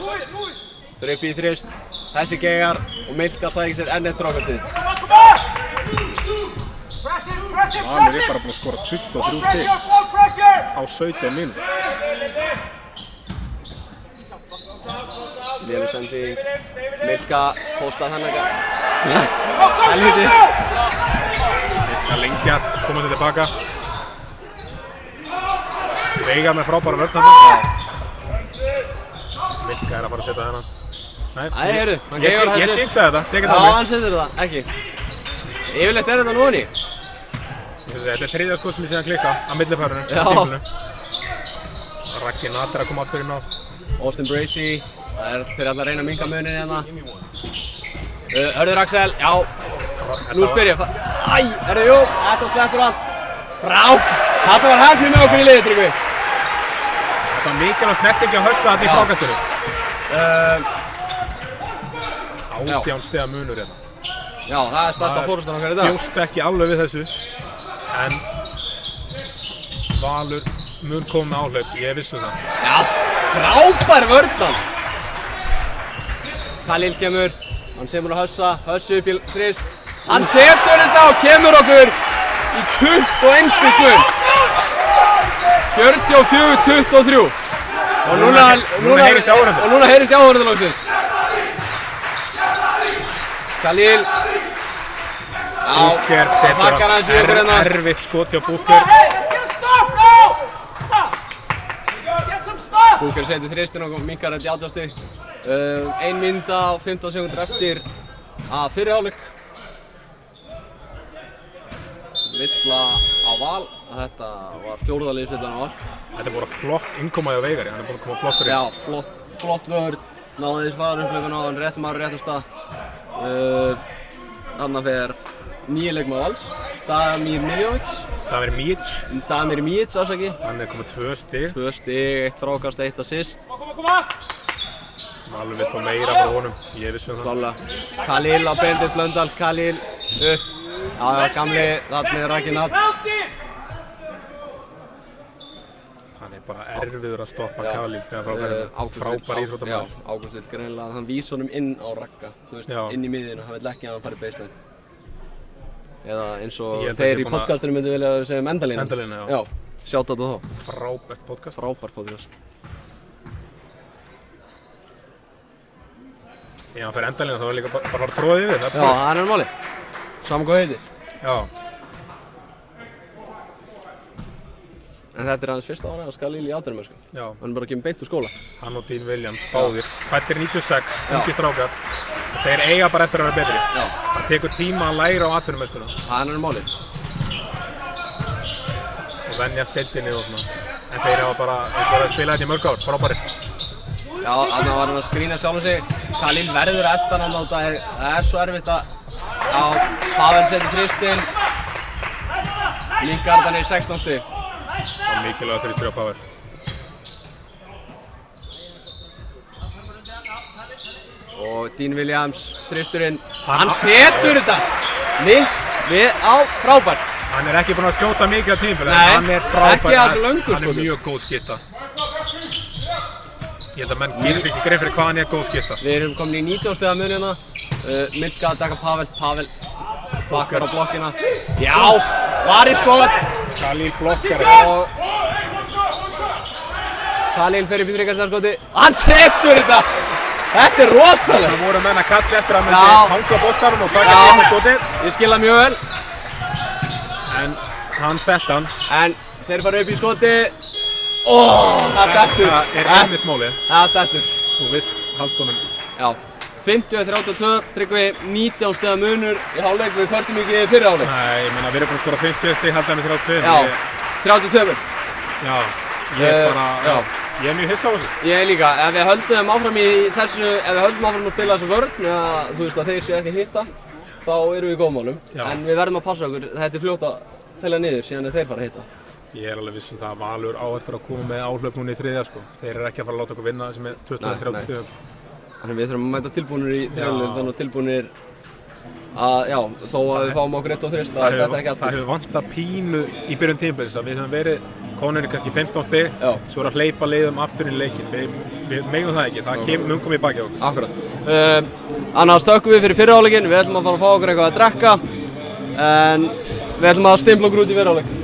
Þau upp í þrist. Þessi Gegar og Milka sækir sér enn eitt frákastið. Valur er bara búinn að skora 23 stig á 17 mínútur. Léleg sending. Milka postað hennar. Helviti. Milka lengjast, koma sér tilbaka. Veigar með frábæra vörnarna. Milka er að fara að setja þennan. Æ, heyrðu. Ég jinxaði þetta, tekið það. Já, hann setur það, ekki. Yfirleitt er þetta nú honni. Þetta er þriðja skot sem ég sé að klikka á millifærinu. Já. Raggi Nader að koma aftur inn á. Austin Bracey. Það er fyrir alla að reyna að minnka munin hérna. Hörður Axel, já. Nú spyr ég. Æ, herðu, jú, þetta sleppur allt. Þetta var hefnið með okkur í liði, Tryggvi. Þetta var mikilvægt snerting að hössa þetta í frákastinu. 18 stiga munur hérna. Já, það er stærsta fórustan okkar í dag. Bjóst ekki alveg við þessu. En Valur mun koma með áhlaup, ég vissi það. Já, frábær vörðan. Khalil kemur, hann semur að hössa upp í þrist. Hann setur þetta og kemur okkur í 21 stund. 44-23. Og núna heyrist í áhörðu loksins. Khalil. Búker setur erfitt skot hjá Búker. Búker setur þristin og minkar þetta í 18 stig. 1 mínúta og 15 sekúndur eftir að fyrri hálfleik. Villa á Val. Þetta var fjórða liðsvillan á Val. Þetta er bara flott innkoma hjá Veigari, hann er búinn að koma flottur inn. Já, flott vörð. Náði þessi faðarupplöfun á hann, réttum maður réttum stað. Þarna fer nýja leikmaður Vals, Damir Miljovic. Damir Mijic, ásaki. Hann er komið 2 stig. 2 stig, 1 frákast, 1 assist. Valur vill fá meira frá honum, ég vissi það. Klálega. Khalil á Benedikt Blöndal, Khalil upp. Já, gamli, þarna er Raggi Nader. Hann er bara erfiður að stoppa Khalil þegar frábær íþróttamaður. Já, Ágúst vill greinilega, hann vís honum inn á Ragga, þú veist, inn í miðjuna, hann vill ekki að hann fari baseline. Eða eins og þeir í podcastinu myndi vilja segja endalínu. Endalínu, já. Já, sjátt á þetta þá. Frábært podcast. Frábært podcast. Ef hann fer endalínu þá er líka bara að tróða yfir þetta. Já, það er máli. Saman hvað heitir. Já. En þetta er hans fyrsta ára að Khalil í atvinnumennsku. Já. Hann er bara að kemur beint úr skóla. Hann og Dean Williams, báðir. Fæddir 96, ungir strákar. Þeir eiga bara eftir að vera betri. Já. Það tekur tíma að læra á atvinnumennskuna. Það er máli. Og venjast deildinni og svona. En þeir hafa bara, eins og það spila þetta í mörg ár, frábærir. Já, þarna var hann að skrína sjálfum sig. Khalil verður að elta hann á þetta. Það er svo erfitt að... Já, Pavel setur þristinn. Minkar þannig 16 stig. Það var mikilvægt fyrir styrja Pavel. Og Dean Williams, þristurinn. Hann setur þetta! Við á frábært. Hann er ekki búinn að skjóta mikið á tímabilinu, en hann er frábær. Ekki að þessu löngu Hann er mjög góð skytta. Ég held að menn gerir sig ekki grein fyrir hvað hann er góð skytta. Við erum komin í 19 stiga mun hérna. Milka að taka Pavel bakkar á blokkina. Já, var í skot. Khalil blokkar. Khalil fer upp í þriggjastaðarskoti. Hann setur þetta! Þetta er rosalega! Það voru menn að kalla eftir að hann myndi hanga á boltanum og taka þetta skotið. Ég skil það mjög vel. En hann sett hann. En þeir fara upp í skoti. Það dettur. Þetta er einmitt málið. Það dettur. Þú vilt halda honum. Já. 50-32, Tryggvi 19 stiga munur í hálfleik, við kvörtum ekki í fyrri hálfleik. Nei, ég meina við erum búin að skora 50 stig, halda með 32. Já, 32. Já, ég er mjög hissa á þessu. Ég líka, ef við höldum áfram í þessu, ef við höldum áfram að spila þessu vörn, eða þú veist að þeir séu ekki hitta, þá erum við í góðum málum. En við verðum að passa okkur, þetta er fljótt að telja niður síðan þeir fara að hitta. Ég er alveg viss það að Valur á eftir að koma með áhlaup núna í þriðja sko. Þeir eru ekki að fara að láta okkur vinna þessi með 20-30 stigum. Þannig við þurfum að mæta tilbúinir í þrjálfum, þannig að tilbúinir að, já, þó að við fáum okkur 1 og 3 að þetta er ekki alltaf. Það hefur vantað pínu í byrjun tímabils að við höfum verið konur í kannski 15 stig, svo er að hleypa leiðum aftur í leikinn. Við megum það ekki, það mun koma í baki á okkur. Akkurat. Annars stökkum við fyrir fyrri hálfleikinn, við ætlum að fara að fá okkur eitthvað að drekka, en við ætlum að stimpla okkur út í fyrri hálfleik.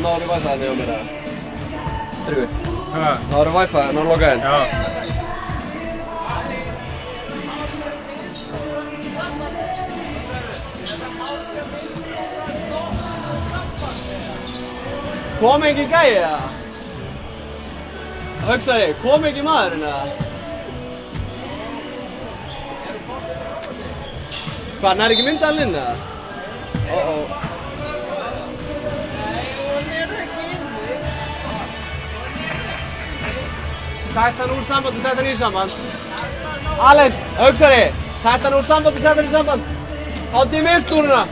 náður í Wi-Fi-inu hjá mér eða? Tryggvi? Hæ? Náður í Wi-Fi, náður lokaðinn? Já. Kom ekki gæi eða? Hugsaði, kom ekki maðurinn eða? Hvað, hann ekki myndalinn eða? Tætt hann úr samband og sett hann í samband. Alex, hugsaði, tætt hann úr samband og sett hann í samband. Átti í miðstúruna.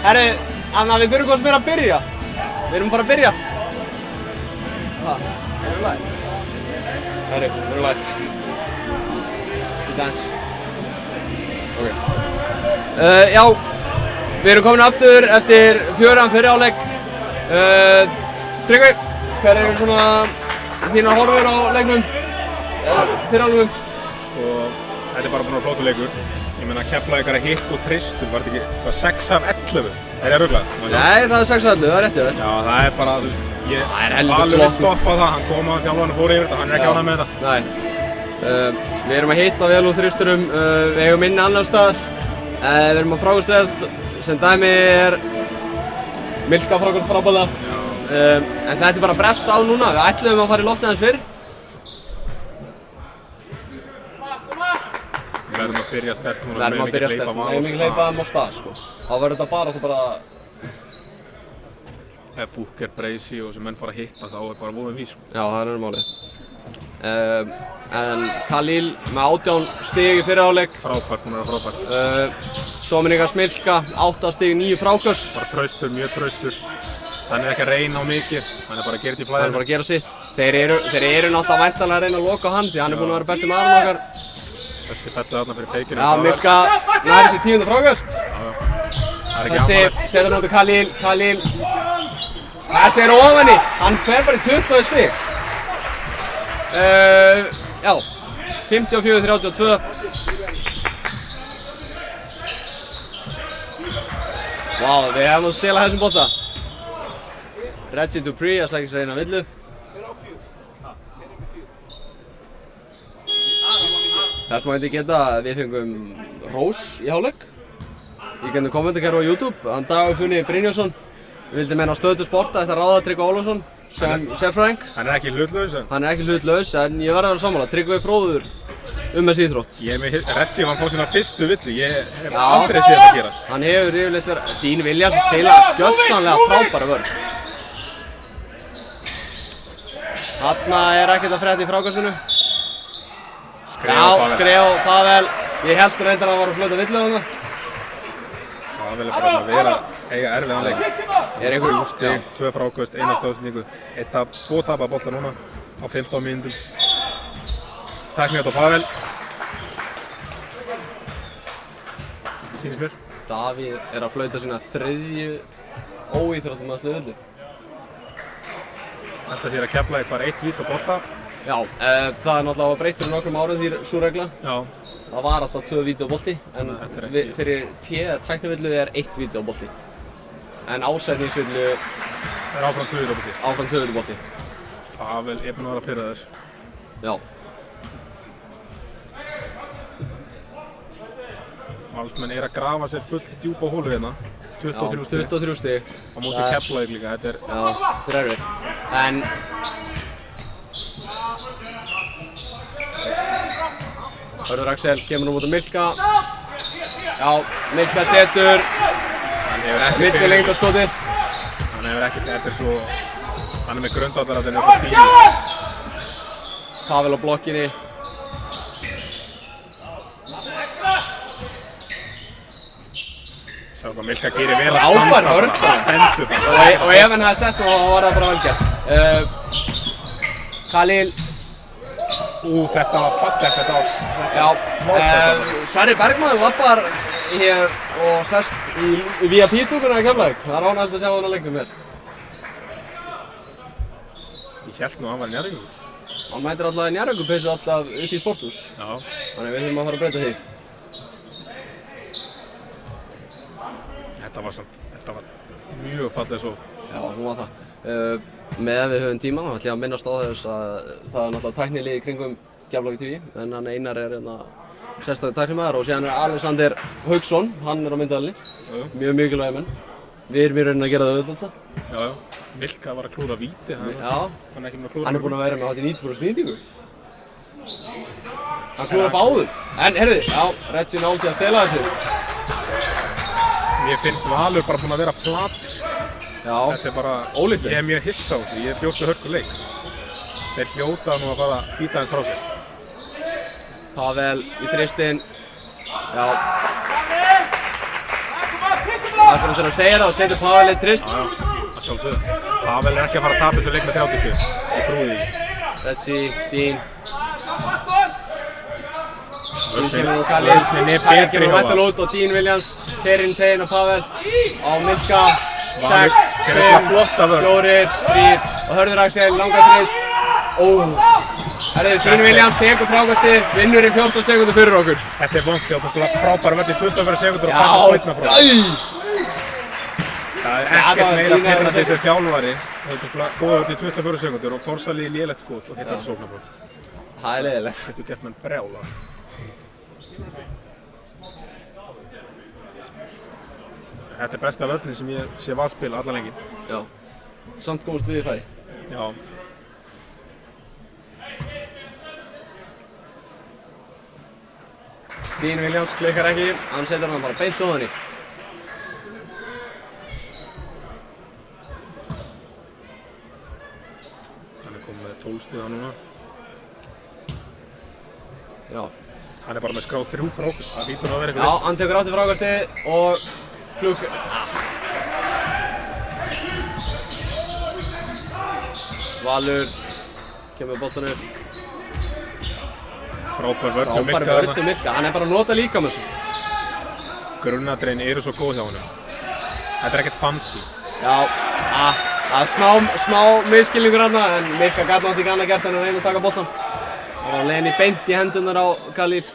Herru, Anna, við þurfum hvort meira að byrja. Við erum bara að byrja. Hvað? Erum við live? Herru, við erum live. Í dans. Ok. Já, við erum komin aftur eftir 4 fyrri hálfleik. Tryggvi, hver eru svona þínar horfur á leiknum? Fyrri hálfleikum? Sko, þetta bara búinn að flottur leikur. Ég meina Keflavík að hitt og þristum, var þetta ekki 6 af 11? Er ég ruglað? Nei, það er 6 af 11, það er rétt hjá þér. Já, það er bara, þú veist, ég alveg vil stoppa það, hann kom að þjálfarinn fór yfir þetta, hann er ekki ánægð með þetta. Nei. Við erum að hitta vel úr þristurum, við eigum inni annar staðar. Við erum að frákast vel, sem dæmi er Milka frákast frábæðlega. En þetta er bara brest á núna, við ætluðum að fara í loftið aðeins fyrr. Við verðum að byrja sterkt núna, við megum ekki hleypa þeim á stað, sko. Þá verður þetta bara Ef Booker, Bracey og þessi menn fara að hitta þá er bara voðum vís, sko. Já, það er málið. En Khalil með 18 stig í fyrri hálfleik. Frábært, hún er frábært. Dominika Smilka, 8 stig, 9 fráköst. Bara traustur, mjög traustur. Hann er ekki að reyna á mikið, hann er bara að gera þetta í flæðinu. Hann er bara að gera sitt. Þeir eru náttúrulega væntanlega að reyna að loka á hann því hann er búinn að vera besti maðurinn okkar. Þessi fellur þarna fyrir feikinu. Já, Milka næri sér 10. fráköst. Þessi setur hann út á Khalil. Þessi er ofan í. Hann fer bara í 20 stig. Já, 54-32. Vá, við hefum að stela þessum bolta. Reggie Dupree að sækja sér eina villu. Þess má ég geta að við fengum rós í hálfleik. Í gegnum kommentakerfi á YouTube. Hann Dagur Funni Brynjólfsson vildi meina á Stöð2 Sporta eftir að ráða Tryggva Ólafsson sem sérfræðing. Hann er ekki hlutlaus en? Hann er ekki hlutlaus en ég verð að vera sammála. Tryggvi er fróður þessi íþrótt. Reggie var að fá sína fyrstu villu. Ég hef aldrei séð þetta gerast. Hann hefur yfirleitt verið Dean Williams að spila gjörsamlega frábæra vörn. Þarna er ekkert að frétta í frákastinu. Já, Skref, Pavel. Ég held reyndar að hann var að flöta villu þarna. Pavel er bara að vera eiga erfiðan leik. Er einhver stig, 2 fráköst, 1 stöðsendingu, 2 tapa bolta núna á 15 mínútum. Tækni þetta á Pavel. Sýnist mér. Davíð er að flauta sína 3. óíþróttamæðslu villu. Þetta þýðir að Keflavík fær 1 víti á bolta. Já, það er náttúrulega breytt fyrir nokkrum árum því sú regla. Já. Það var alltaf 2 víti á bolti, en fyrir tæknivillu er 1 víti á bolti. En ásætningsvillu er áfram 2 víti á bolti. Áfram 2 víti á bolti. Pavel er búinn að vera að pirra þess. Já. Valsmenn er að grafa sér fullt djúpa hólur hérna. 23 stig. 23 stig. Á móti Keflavík líka, þetta er... Já, þetta er erfitt. En... Hörður Axel kemur út á Milka. Já, Milka setur. Milli lengt á skoti. Hann hefur ekkert, þetta er svo... Hann er með grundvallar að þetta er upp á 10. Pavel á blokkinni. og Milka gerir vel að standa bara, stendur bara. Og ef hann hefði sett þá var það bara vel gert. Khalil. Þetta var fallegt þetta ás. Já, Sverrir Bergmann lappar hér og sest í VIP-stúkuna í Keflavík. Það er ánægilegt að sjá hann að leiknum hér. Ég hélt nú að hann var í Njarðvíkur. Hann mætir alltaf í Njarðvíkurpeysu alltaf upp í sporthús. Já. Þannig við þurfum að fara að breyta því. Þetta var mjög falleg svo. Já, hún var það. Meðan við höfum tíma, þá ætlum ég að minnast á þess að það er náttúrulega tæknilið í kringum Keflavík TV, en hann Einar er sérstæður tæknimaður og síðan er Alexander Hauksson, hann er á myndavélinni. Mjög mikilvægir menn. Við erum í rauninni að gera það auðvitað. Já. Milka var að klúra víti, hann er ekki með að klúra. Hann er búinn að vera með hátt í 90% snýtingu. Hann klúra báðum. En heyrðu, Retsi náði að stela þessu. Mér finnst Valur bara búinn að vera flatir. Já, þetta er bara ólíklegt. Ég er mjög hissa á þessu, ég bjóst við hörkuleik. Þeir hljóta nú að fara að býta aðeins frá sér. Pavel í þristinn. Já. Það er að segja það og setur Pavel í þrist. Já, að sjálfsögðu. Pavel er ekki að fara að tapa þessu leik með 30 stig. Ég trúi því. Retsi, Dín. Dín kemur úr Khalil. Khalil kemur mættan út og Dín Williams keyrir inn teginn á Pavel. Á Milka. 6, 5, 4, 3 og Hörður Axel langar þrist. Dín Williams tekur frákastið, vinnur í 14 sekúndur fyrir okkur. Þetta er vongt, það var frábæra völd í 24 sekúndur og fannst að sókna frá. Það er ekkert meira fyrir að þessi þjálfari. Það er góða völd í 24 sekúndur og Þórsalið í lélegt skot og þetta er sókna frá. Það er leiðilegt. Þetta er gert menn brjála. Þetta er besta vörnin sem ég sé Val spila alla lengi. Já. Samt komast við í færi. Já. Dín Williams klikkar ekki, hann setur hann bara beint ofan í. Hann er komið með 12 stiga núna. Já. Hann er bara með skráð 3 frákast, það lítur að vera eitthvað. Já, hann tekur aftur frákastið og Valur kemur boltan upp. Frábær vörn hjá Milka. Frábær vörn hjá Milka, hann er bara að nota líka með þessu. Grunnadrein eru svo góð hjá honum. Þetta er ekkert fancy. Já, það er smá misskilningur þarna, en Milka gat náttúrulega ekki annað gert en að reyna að taka boltan. Það var leiðin í beint í hendurnar á Khalil.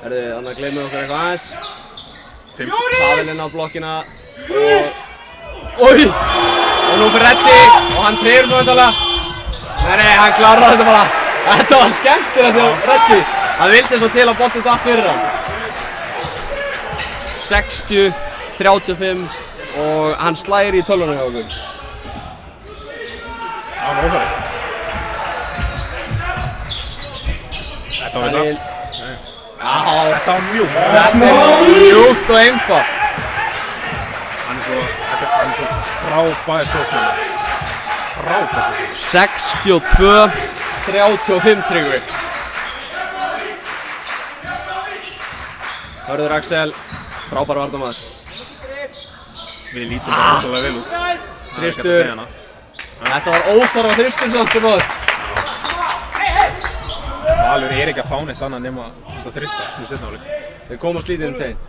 Þannig að gleymum okkur eitthvað aðeins. Pavel inn á blokkina og nú fyrir Retsi og hann trefur svo vandalega. Nei, hann klárar þetta bara. Þetta var skemmtilegt hjá Retsi. Hann vildi svo til að boltinn datt fyrir hann. 60-35 og hann slægir í tölvuna hjá okkur. Já, nófari. Þetta var þetta. Þetta var mjúkt. Þetta er mjúkt og einfalt. Hann er svo frábær sóknarmaður. Frábær. 62-35 Tryggvi. Hörður Axel, frábær varnarmaður. Við lítum bara rosalega vel út. Þristur. Þetta var óþarfa þristur samt sem áður. Valur er ekki að fá neitt annað nema þess að þrista í seinni hálfleik. Við komum slítið teginn.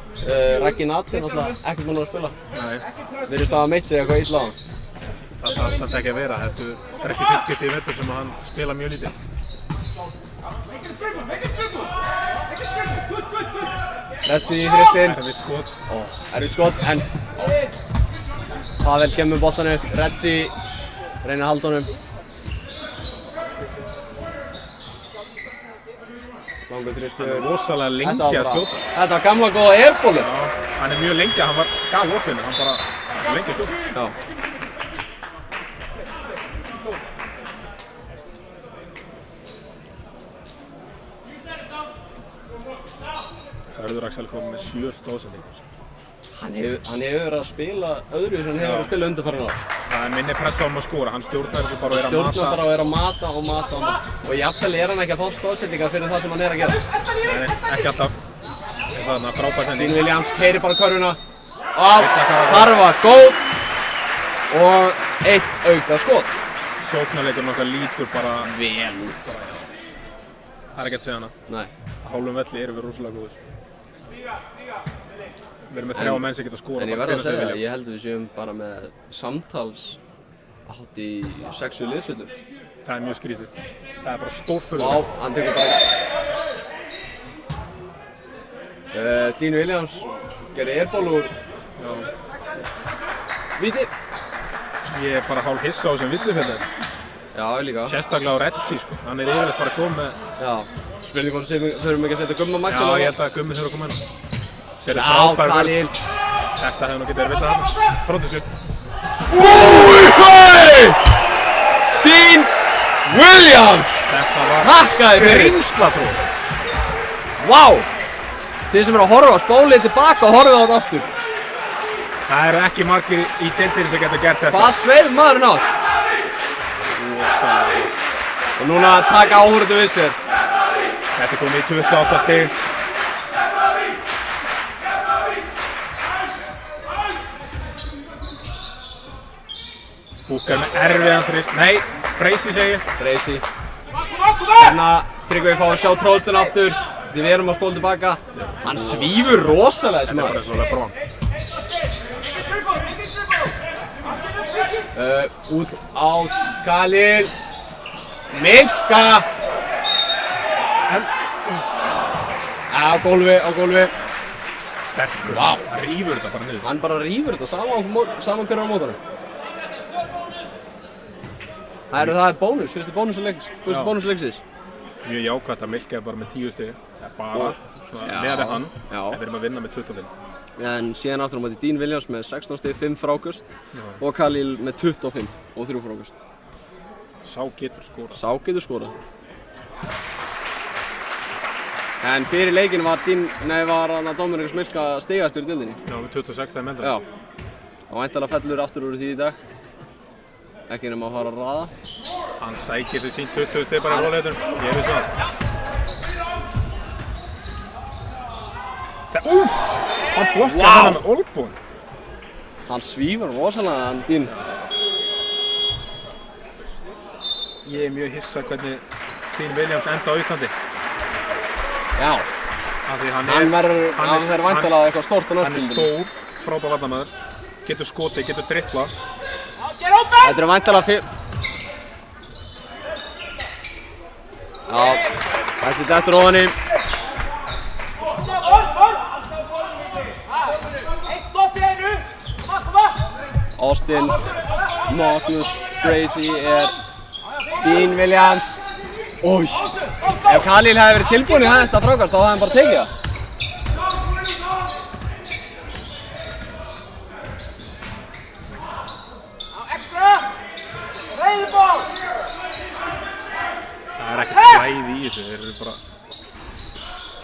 Raggi Nati er náttúrulega ekkert mannur að spila. Nei. Virðist að hafa meitt sig eitthvað illa á hann. Það þarf samt ekki að vera. Þetta er ekki fyrst skipti í vetur sem hann spila mjög lítið. Retsi í þristinn. Erfitt skot. Erfitt skot, en Pavel kemur boltan upp. Retsi reynir að halda honum. Langur þristur. Hann er rosalega lengi að skjóta. Þetta var gamla góða airbólur. Já, hann er mjög lengi, hann var galopinn, hann bara lengi að skjóta. Já. Hörður Axel kom með 7 stóðsendingar. Hann hefur verið að spila öðru sem hann hefur verið að spila undanfarin ár. Það er minni pressa á hann að skora, hann stjórnar þessu bara að vera að mata. Stjórnar bara að vera að mata og mata og mata. Og jafnvel hann ekki að fá stóðsetningar fyrir það sem hann að gera. Nei, ekki alltaf. Það er frábært sending. Dean Williams keyrir bara körfuna. Og þar var góð. Og 1 auka skot. Sóknarleikurinn okkar lítur bara vel út. Það er ekki að segja hana. Nei. Á hálfum velli erum við rosalega góðir. Við erum með 3 menn sem geta skora. En ég verð að segja, ég held að við séum bara með samtals hátt í 6 liðsvillur. Það er mjög skrítið. Það er bara stórfurðu. Vá, hann tekur bara Dean Williams gerði airball úr víti. Ég er bara hálf hissa á þessum villifellum. Já, líka. Sérstaklega á Redsi, sko. Hann er yfirleitt bara komið með... Já. Spurning hvort þurfum ekki að setja Gumma Maggi. Já, ég held að Gummi þurfa að koma inn. Já, Khalil. Þetta hefði nú getið verið villað hann. Pródusur. Dean Williams! Þetta var grímslatrú. Vá! Þið sem eru að horfa, spólið tilbaka og horfið á þetta aftur. Það eru ekki margir í deildinni sem geta gert þetta. Hvað sveið maðurinn átt? Og núna taka áhorfendur við sér. Þetta er komið í 28 stig. Búkar með erfiðan þrist. Nei, Bracey segi ég. Bracey. Hérna Tryggvi fá að sjá tróðstun aftur. Því við erum að spóla tilbaka. Hann svífur rosalega þessi maður. Þetta er bara svolítið brón. Út á Khalil. Milka. Á gólfi. Sterkur. Vá. Hann rífur þetta bara niður. Hann bara rífur þetta saman hverju á mótanum. Það er bónus, fyrstu bónus leiksins. Mjög jákvæmt að Milka er bara með 10 stig. Það er bara svona með hann. En við erum að vinna með 25. En síðan aftur á móti Dean Williams með 16 stig, 5 fráköst. Og Khalil með 25 og 3 fráköst. Sá getur skorað. En fyrir leikinn var Dominik Smilka stigastur í deildinni. Já, með 26 þegar meldra. Já. Og væntanlega fellur aftur úr því í dag. Ekki nema að fara að raða. Hann sækir sér sín 20 stig bara í róleitum. Ég veist það. Úff! Hann blokkar hana með olbún. Hann svífur rosalega, hann Dean. Ég er mjög hissa hvernig Dean Williams enda á Íslandi. Já. Af því hann er væntanlega eitthvað stórt á næstu. Hann er stór, frábær varnarmaður. Getur skotið, getur dribblað. Þetta er væntanlega Já, þessi dettur ofan í. Austin, Magnus, Bracey Dean Williams. Új, ef Khalil hefði verið tilbúinn í þetta frákast þá hefði hann bara tekið það. Það er ekkert flæði í þessu, þeir eru bara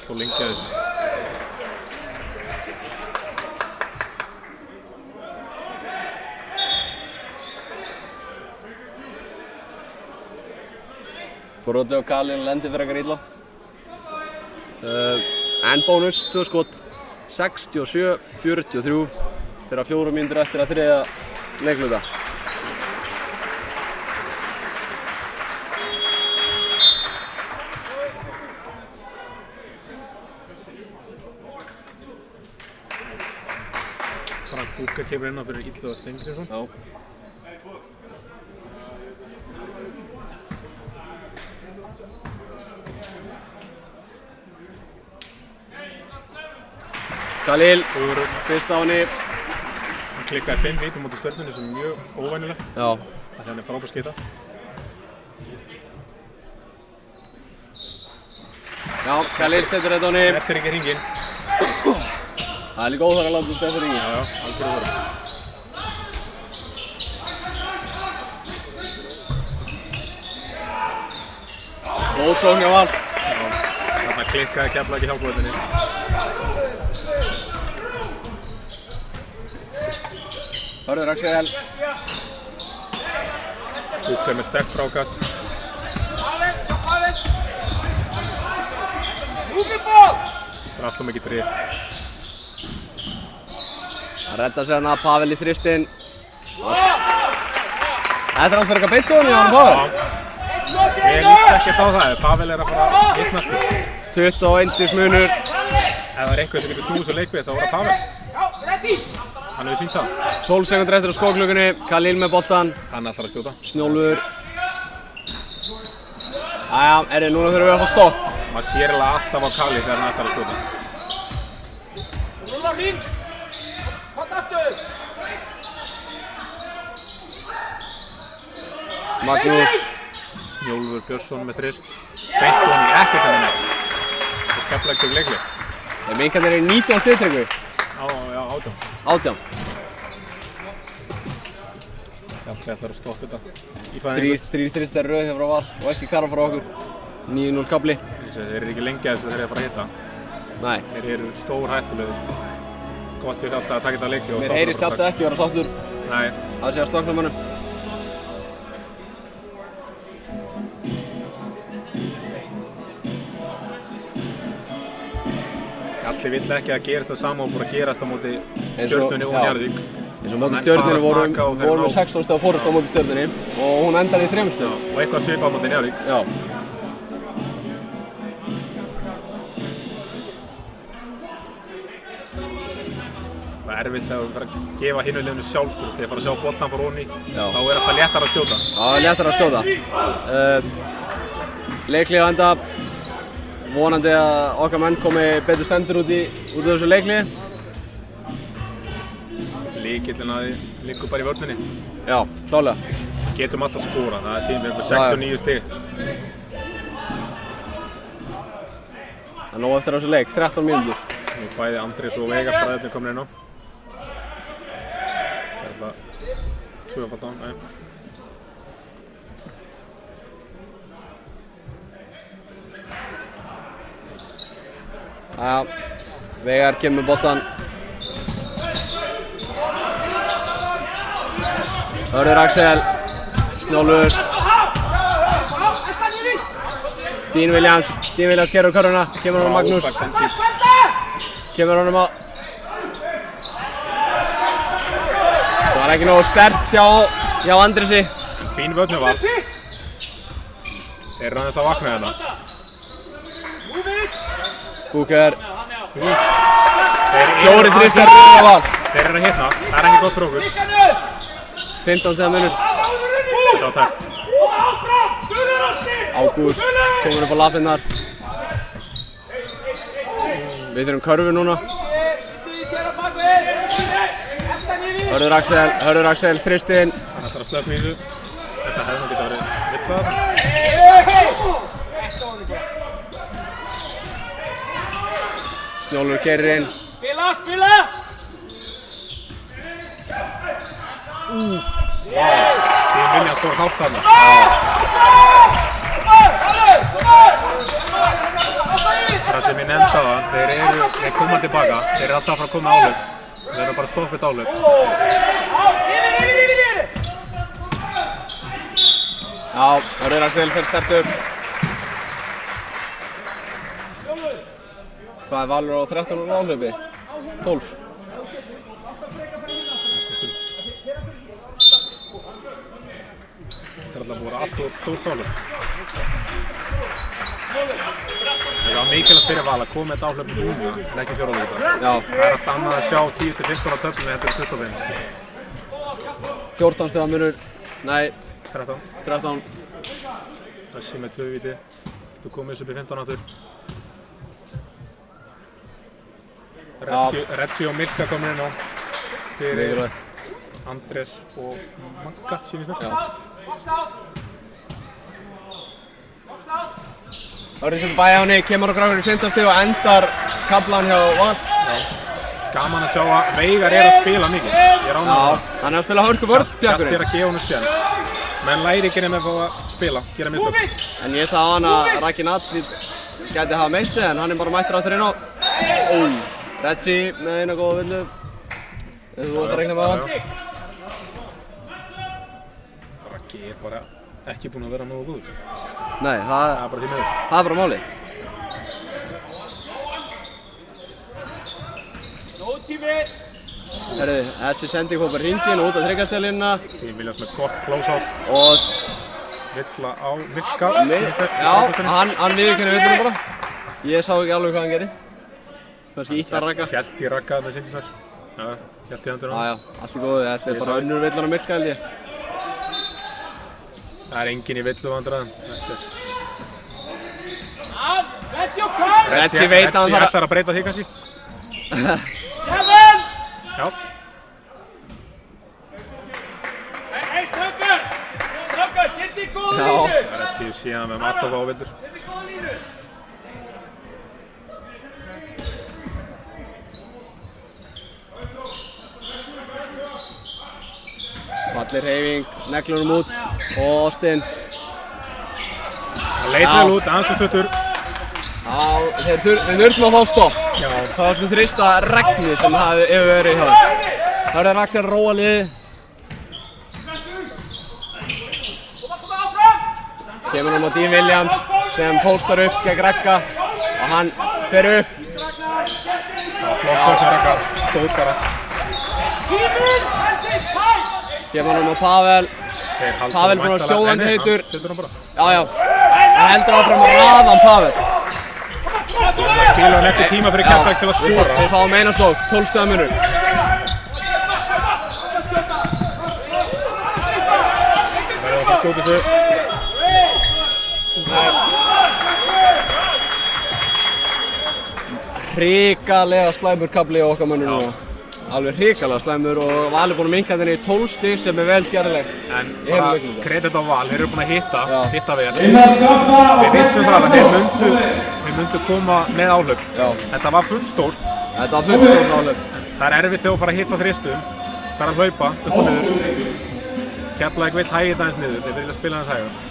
svo lengi að þessu. Broti og Khalil lendir frekar illa. En bónus, 2 skot, 67-43 þegar 4 mínútur eftir að þriðja leikluta. Frank Búker kemur inn á fyrir Illuga Steingrímsson. Já. Khalil, fyrst á henni. Hann klikkaði 5 vítum út í Stjörnunni sem er mjög óvænilegt. Já. Þannig að hann er frábær skeyta. Já, Khalil setur þetta á henni. Eftir ekki hringinn. Það er líka óþarf að láta þetta eftir hringinn. Já, algjör óþarf. Góð sókn hjá Val. Þarna klikkaði Keflavík í hjálpvöldinni. Hörður Axel. Búker með sterkt frákast. Það er alltaf mikið drif. Það reddar sig hérna Pavel í þristinn. Þetta er alltaf eitthvað beint ofan í honum Pavel. Ég líst ekkert á það, Pavel er að fara að hitna sko. 21 stigs munur. Ef það er eitthvað sem getur snúið svo leikvið þá var það Pavel. Hann hefur sýnt það. 12 sekúndur eftir á skóklukkunni, Khalil með boltan. Hann er alltaf að skjóta. Snjólfur. Jæja, núna þurfum við að fá stopp. Maður sér eiginlega alltaf á Khalil þegar hann er alltaf að skjóta. Magnús. Snjólfur Björnsson með þrist. Beint ofan í ekkert henni. Og Keflavík tók leikli. Minkarnir eru 19 stigtryggu. Já, 18. 18. Alltaf ætlar að stoppa þetta. 3 þristar röð hjá frá Val og ekki Kara frá okkur. 9-0 kafli. Þeir eru ekki lengi að þessu þeir eru að fara að hitta. Nei. Þeir eru stór hættulegir. Gott ég alltaf að taka þetta leikli. Mér heyrist alltaf ekki vera sáttur. Nei. Það sé að slökna mönnum. Allir vill ekki að gera þetta sama og bara gerast á móti Stjörnunni og Njarðvík. Eins og móti Stjörnunni vorum við 16 stiga fórust á móti Stjörnunni og hún endaði í 3 stigum. Og eitthvað svipað á móti Njarðvík. Já. Það er erfitt að vera að gefa hinu liðinu sjálfstraust. Þegar fara að sjá boltan fara ofan í, þá er alltaf léttara að skjóta. Já, léttara að skjóta. Leikli á enda. Vonandi að okkar menn komi betur stendur út í þessu leikli. Lykillinn að því liggur bara í vörninni. Já, klálega. Getum alltaf skórað, það sýnir við 69 stig. Það er nóg eftir þessu leik, 13 mínútur. Nú bæði Andrés og Veigar bræðirnir komin inn á. Það er alltaf tvöfald á hann. Jæja, Veigar kemur með boltan. Hörður Axel, Snjólfur. Dean Williams gerur körfuna, kemur honum á Magnús. Kemur honum á. Það var ekki nógu sterkt hjá Andrési. Fín vörn hjá Val. Þeir eru aðeins að vakna hérna. Búker. 4 þristar röð á Val. Þeir eru að hitna, það er ekki gott fyrir okkur. 15 stiga munur. Þetta var tært. Ágúst komur upp á lappirnar. Við þurfum körfu núna. Hörður Axel, þristinn. Hann ætlar að slökna í þessu. Þetta hefði nú getað verið villað. Snjólfur keyrir inn. Spila! Þið vilja stór hátt þarna. Það sem ég nefndi á það, þeir koma tilbaka. Þeir eru alltaf að fara að koma með áhlaup. Þeir eru bara að stoppa þetta áhlaup. Já, Hörður Axel fer sterkt upp. Hvað er Valur á 13 áhlaupi? 12. Þetta er alltaf búið allt og stórt áhlaup. Það var mikilvægt fyrir Val að koma með þetta áhlaup núna, en ekki fjórðuleika. Já. Það er alltaf annað að sjá 10-15 á töflunni en þetta er 25. 14 stiga munur. Nei, 13. 13. Þessi með 2 víti. Þú komið þessu upp í 15 áttur. Reggi og Milka komin inn á fyrir Andrés og Magga, sýnist mér. Hörður setur bæja á henni, kemur á gráður í 15 stig og endar kaflan hjá Val. Gaman að sjá að Veigar er að spila mikið. Ég er ánægður með það. Hann er að spila hörku vörð, Hjalti er að gefa honum séns. Menn læri ekki nema að fá að spila, gera mistök. En ég sagði á hann að Raki Nats gæti hafa meitt sig, en hann er bara mættur aftur inn á. Reggi með eina góða villu. Þú varst að reikna með hann. Raggi bara ekki búinn að vera nógu góður. Nei, Það er bara því miður. það er bara málið. Herðu, þessi sending fór bara hringinn út af þriggastælina. Við viljast með gott close-out. Og Villa á Milka. já, hann viðurkennir villuna bara. Ég sá ekki alveg hvað hann gerði. Kannski ítt að Ragga. Hélt í Ragga með sinnsmell. Já, hélt í hendur á hann. Já, allt í góðu. Þetta er bara önnur villan á Milka held ég. Það er enginn í villu-vandræðum. Retsi veit að hann Retsi ætlar að breyta því kannski. Já. Já. Retsi síðan með alltaf ávildur. Fallir hreyfing, neglur honum út og Austin. Það leit vel út, aðeins og stuttur. Já, þeir þurfum að fá stopp. Já. Það var svona þrista regni sem hafði yfirverið hjá þeim. Það er Axel að róa liðið. Kemur hann á Dean Williams sem póstar upp gegn Ragga og hann fer upp. Já, flott sökna Ragga, stór bara. Kemur hann á Pavel. Pavel búinn að sjóðandi heitur. Setur hann bara. Já. Hann heldur áfram að raða hann Pavel. Það skilur hann eftir tíma fyrir Keflavík til að skora. Við fáum eina slók, 12 stiga munur. Verður að fara skjótið sig. Hrikalega slæmur kafli á okkar mönnum núna. Alveg hrikalega slæmur og Val er búinn að minnka þenni í 12 stig sem er vel gerðilegt. En bara kredit á Val, þeir eru búin að hitta vel. Innan skafta og Við vissum það að þeir myndu koma með áhlaup. Já. Þetta var fullstórt. Þetta var fullstórt áhlaup. Það er erfitt þegar þú fara að hitta þristum. Það er að hlaupa upp og niður. Keflavík vill hægja þetta aðeins niður, þeir vilja spila aðeins hægar.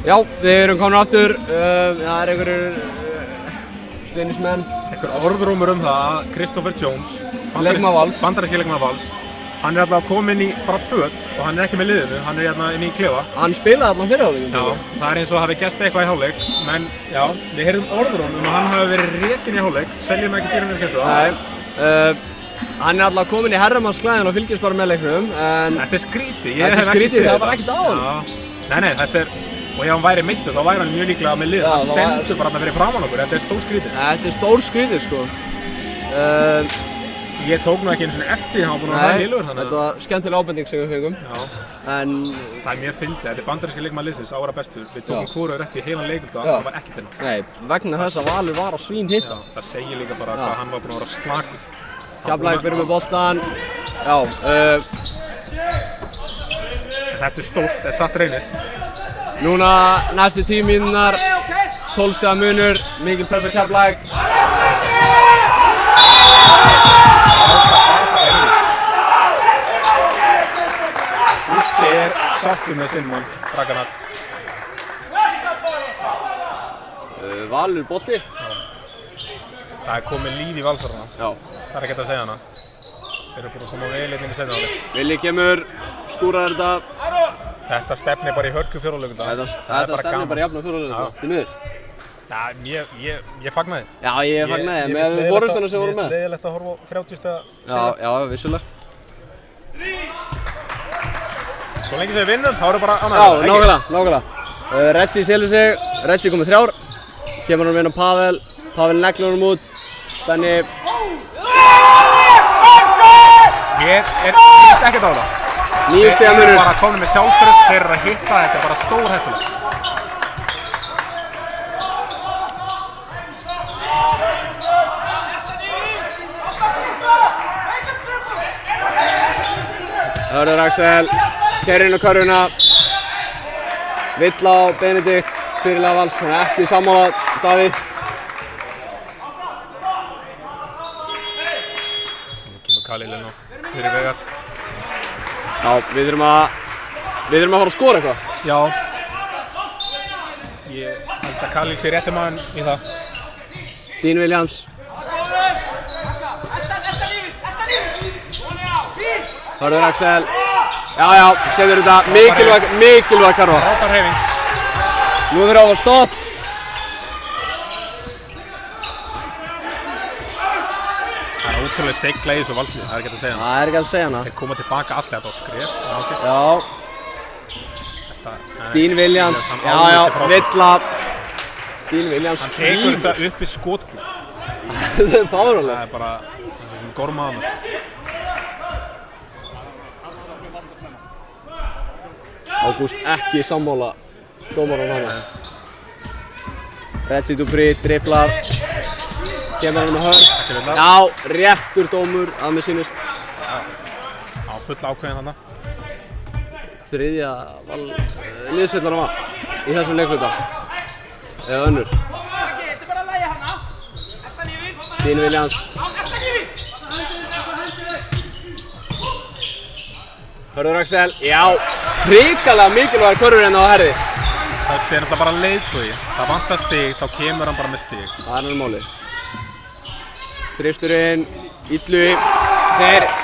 Já, við erum komin aftur. Það er einhverjir stuðningsmenn. Einhver orðrómur það að Christopher Jones, Leikmaður Vals. bandaríski leikmaður Vals, hann er alltaf kominn í bara föt og hann er ekki með liðinu, hann er hérna inn í klefa. Hann spilaði allan fyrir hálfleikum. Já, það er eins og það hafi gerst eitthvað í hálfleik, menn já, við heyrðum orðróm að hann hafi verið rekinn í hálfleik, seljum ekki dýrum fyrir það. Nei, hann er alltaf kominn í herramannsklæðin og fylgist bara með leiknum, en Þetta er skrítið, Þetta er skrítið, það var ekkert á honum. Nei, þetta er, og ef hann væri meiddur þá væri hann mjög líklega með lið, Já, hann það stendur bara fyrir framan okkur, þetta er stór skrítið. þetta er stór skrítið sko. Ég tók nú ekki eins og eftir því hann var búinn að vera heilugur þannig. Þetta var skemmtileg ábending sem við fengum. Já. En Það er mjög fyndið, þetta er bandaríski leikmaður liðsins, ára bestur. Við tókum hvorugur eftir í heilan leikölda, Já. það var ekkert þennan. nei, vegna þess að Valur var á svínhitta. Það segir líka bara hvað hann var búinn að vera slakur. Keflavík byrjum með boltan. Já, Þetta er stórt, þetta er satt reynist. núna næstu 10 mínútur, 12 stiga munur, mikil pressa Keflavík. Gústi er sáttur með sinn mann, Ragnar. Valur bolti. Það er komið líf í valsarana, Já. það er ekkert að segja hana. Þeir eru búin að koma vel inn í seinni hálfleik. Vilji kemur, skúrar þetta. Þetta stefnir bara í hörku fjórhálfleikunda. Þetta stefnir bara jafn á fjórhálfleikunda, því miður. Ég fagnaði. Já, ég fagnaði, með forustuna sem voru með. Mér finnst leiðilegt að horfa á 30 stiga sigra. Já, vissulega. Svo lengi sem við vinnum, þá erum við bara Já, ánægðir. nákvæmlega. Retsi selur sig, Retsi komið 3. Kemur hann inn á Pavel, Pavel neglur honum út. Spenni. Ég finnst ekkert á það. 9 stiga Þeir munur. eru bara komin með sjálfstraust, þeir eru að hitta, þetta er bara stór hættulegt. Hörður Axel, keyrir inn á körfuna. Vill á Benedikt, fyrirliða Vals, hann er ekki sammála Davíð. Nú kemur Khalil inn á fyrir Veigar. Já, við þurfum að fara að skora eitthvað. Já. Ég held að Khalil sé rétti maðurinn í það. Dean Williams. Hörður Axel. Já, setur þetta mikilvæg karfa. Frábær hreyfing. Nú fyrir á að stopp. Það er ótrúlega seigla í þessu valslið, það er ekki hægt að segja hana. Það er ekki hægt að segja hana. Þeir koma tilbaka alltaf þetta á skref. Já. Dean Williams. Já, Villa. Dean Williams. Hann tekur þetta upp í skotklu. Það er fáránlegt. Það er bara eins og sem gormaðan. Ágúst ekki sammála dómarann hana. Reggie Dupree driblar. Kemur hann með hörn. Já, réttur dómur að mér sýnist. Já, full ákveðin þarna. Þriðja liðsveillara var í þessum leikluta. Eða önnur. Dean Williams. Hörður Axel, já, hrikalega mikilvægur körfur hérna á herði. Það sé náttúrulega bara leiðtogi. Það vantar stig, þá kemur hann bara með stig. Það er hann málið. Þristurinn, Illu.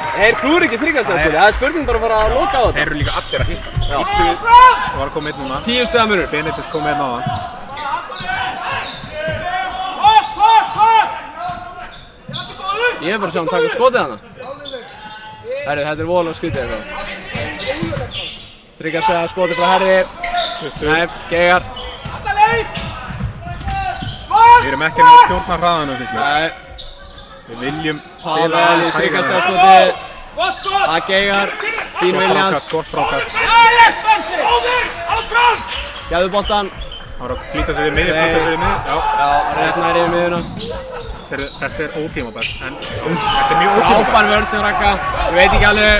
Þeir klúður ekki þryggjastæðstöðu, það er spurning bara að fara að loka á þetta. Þeir eru líka allir að hitta. Já. Illu var að koma einn núna. 10 stiga munur. Benedikt kom einn á hann. Ég er bara að sjá hann taka skotið hana. Herri, þetta er voðalega skrítið eitthvað. Þryggjastæða skotið frá herri. Nei, Geigar. Við erum ekki að stjórna hraðanum, finnst mér. Nei. Við viljum Pavel spila í aðeins þryggjastæða skotið. Það Geigar. Dean Williams. Gott frákast. Gæðu boltan. Það var að flýta sér við miðju, flýta sér við miðju. Já, Rétt nær yfir miðjuna. þetta er ótímabært, en þetta er mjög ótímabært. Frábær vörður Ragga. Ég veit ekki alveg.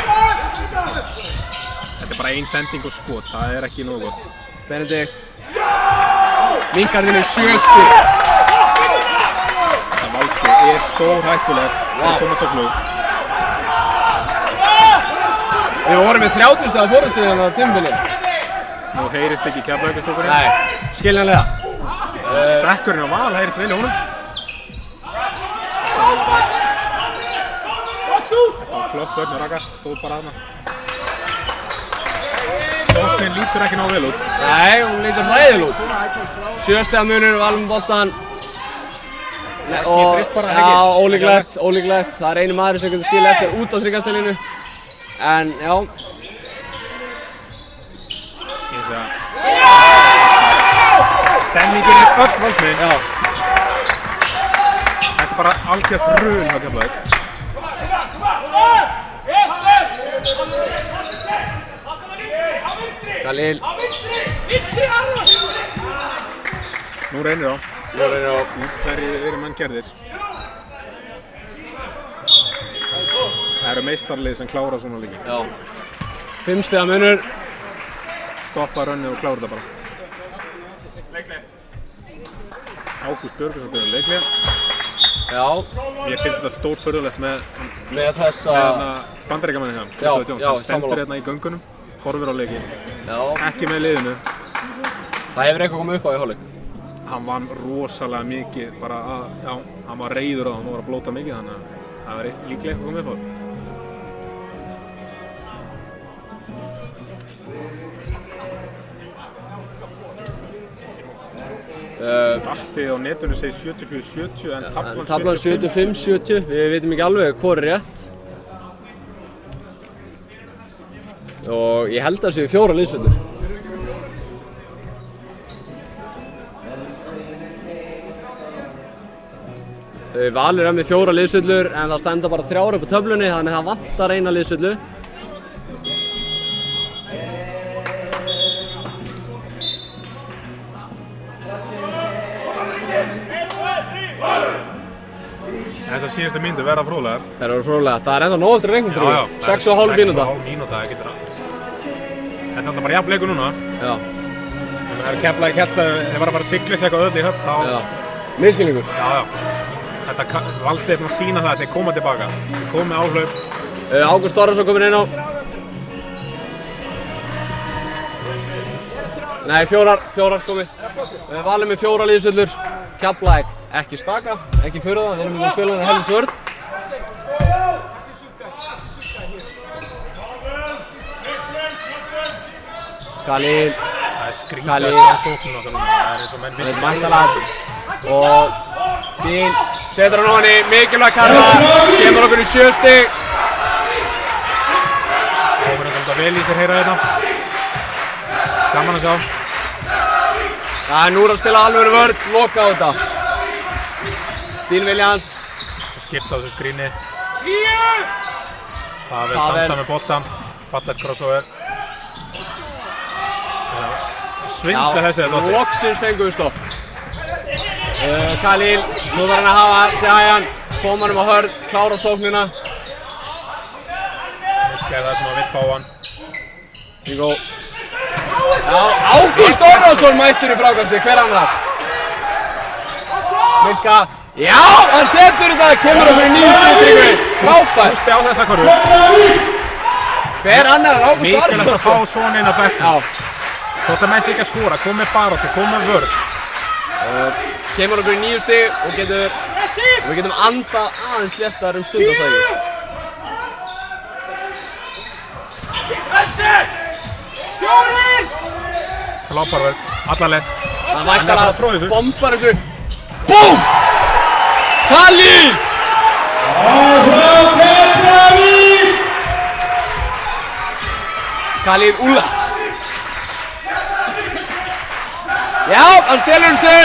Þetta er bara ein sending og skot, það er ekki nógu gott. Benedikt. Minkarðinu 7 stig. Það valslið er stórhættulegt að komast á flug. Við vorum með 30 stiga fórustu hérna á tímabili. Nú heyrist ekki Keflavíkurstúkunni. Nei, skiljanlega. Bekkurinn á Val heyrist vel í honum. Þetta var flott vörn með Ragga, stóð bara aðna. Sóknin lítur ekki nógu vel út. Nei, hún lítur hræðil út. 7 stiga munur, valum boltan. Ekki frist bara, ekki? Já, ólíklegt. Það er einu maður sem getur skilja eftir út á þryggjastælinu. En, já. Ég sé að stemmingin er öll valsmið. Já. Þetta er bara algjört hrun hjá Keflavík. Khalil. Nú reynir á. Hverju eru menn gerðir? Það eru meistarlið sem klára svona líka. Já. 5 stiga munur. Stoppa rönnið og klára þetta bara. Ágúst Björgvinsson byrjar leiklega. Já. Ég finnst þetta stórfurðulegt með þessa bandaríkjamanninn hérna. Já, Hann stendur sammála. hérna í göngunum, horfir á leikinn. Já. Ekki með liðinu. Það hefur eitthvað komið upp á í hálfleik. Hann vann rosalega mikið, bara að, já, hann var reiður á það, hann var að blóta mikið, þannig að það var líklega eitthvað komið upp á það. Datti á netinu segir 74-70 en Taflan 75-70, við veitum ekki alveg hvað er rétt. Og ég held að það séu 4 liðsvöllur. Valur er með 4 liðsvöllur en það stenda bara 3 upp á töflunni, þannig að það vantar eina liðsvöllu. Þessar síðustu mínútur verða fróðlegar. Það eru fróðlega. Það er ennþá nóg eftir leiknum, Já, já. 6,5 mínúta. 6,5 mínúta, það getur það. Þetta er alltaf bara jafn leikur núna. Já. En það er Keflavík hélt að þeir var að fara að sigla sig eitthvað öll í höfn, þá... Já. Misskilningur. Já, já. Þetta Valsliðið er búin að sýna það að þeir koma tilbaka. Þeir komu með áhlaup. Ágúst Orrarsson kominn inn á. Nei, fjórar komið. Við valum með 4 liðsvöllur. Keflavík ekki staka, ekki fyrir það. Við erum að spila hérna helvis vörn. Khalil. Það er skrítið að sjá sóknum okkar núna. Það er eins og menn vinna. Mæntalega. Og Fín setur hann ofan í mikilvæg karfa. Kemur okkur í 7 stig. Komur hann vel í sér heyra hérna. Gaman að sjá. Það er nú að spila alvöru vörn, loka á þetta. Dean Williams. Skipta á þessu skríni. Pavel dansa með boltan. Fallegt crossover. Svindla þessi þetta átti. Loksins fengum við stopp. Khalil, nú þarf hann að hafa sig hægan. Koma hann á hörð, klára sóknina. Milka er það sem hann vill fá hann. Hugo. Já, Ágúst Orrarsson mættur í frákasti, hver annar? Milka, já, hann setur þetta, kemur okkur í 9 stig. Frábært. Hústi á þessa korfu. Hver annar en Ágúst Orrarsson? Mikilvægt að fá svona inn á bekknum. Já. Þótt að menn sé ekki að skora, kom með baráttu, kom með vörn. Kemur okkur í 9 stig og við getum anda aðeins léttar stundarsæði. Frábær vörn, allarleið. Það mættar að bombar þessu. BOOM! Khalil! Khalil Ulla. Já, hann stelur þessu.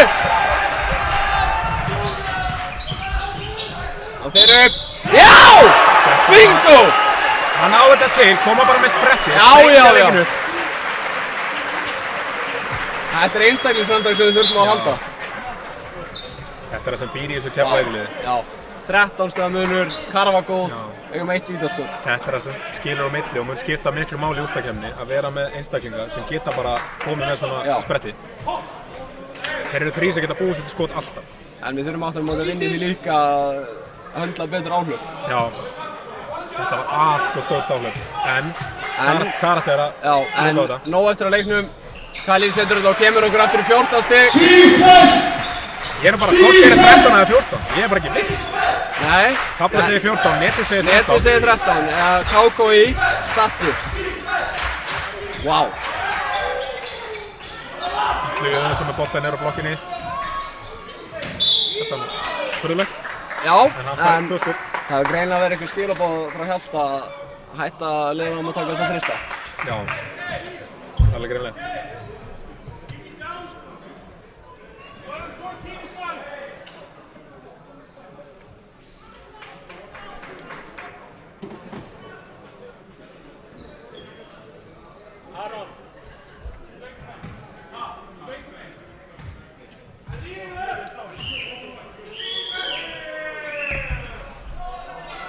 Hann fer upp. Já! Bingo! Hann á þetta til, koma bara með spretti. Já. Þetta er einstaklingsframtak sem við þurfum að halda. Þetta er það sem býr í þessu Keflavík-liði. Já. 13 stiga munur, karfa góð, eigum 1 vítaskot. Þetta er það sem skilur á milli og mun skipta miklu máli í úrslitakeppninni að vera með einstaklinga sem geta bara komið með svona spretti. Þeir eru 3 sem geta búið sér til skot alltaf. En við þurfum aftur á móti að vinna í því líka að höndla betur áhlaup. Já, þetta var allt og stórt áhlaup. En karaktera en nóg eftir á leiknum. Khalil setur þetta og kemur okkur aftur í 14 stig. Ég er bara hvort er 13 eða 14, ég er bara ekki viss. Nei. Tafla segir 14, netið segir 13. Netið segir 13, KKÍ, Statsi. Vá. Ítluguður sem er boltað neyru á blokkinni. Þetta er furðulegt. Já, en það hefur greinilega verið eitthvað skilaboð frá Hjalta að hætta liðunum að taka þessa þrista. Já, það er alveg greinilegt.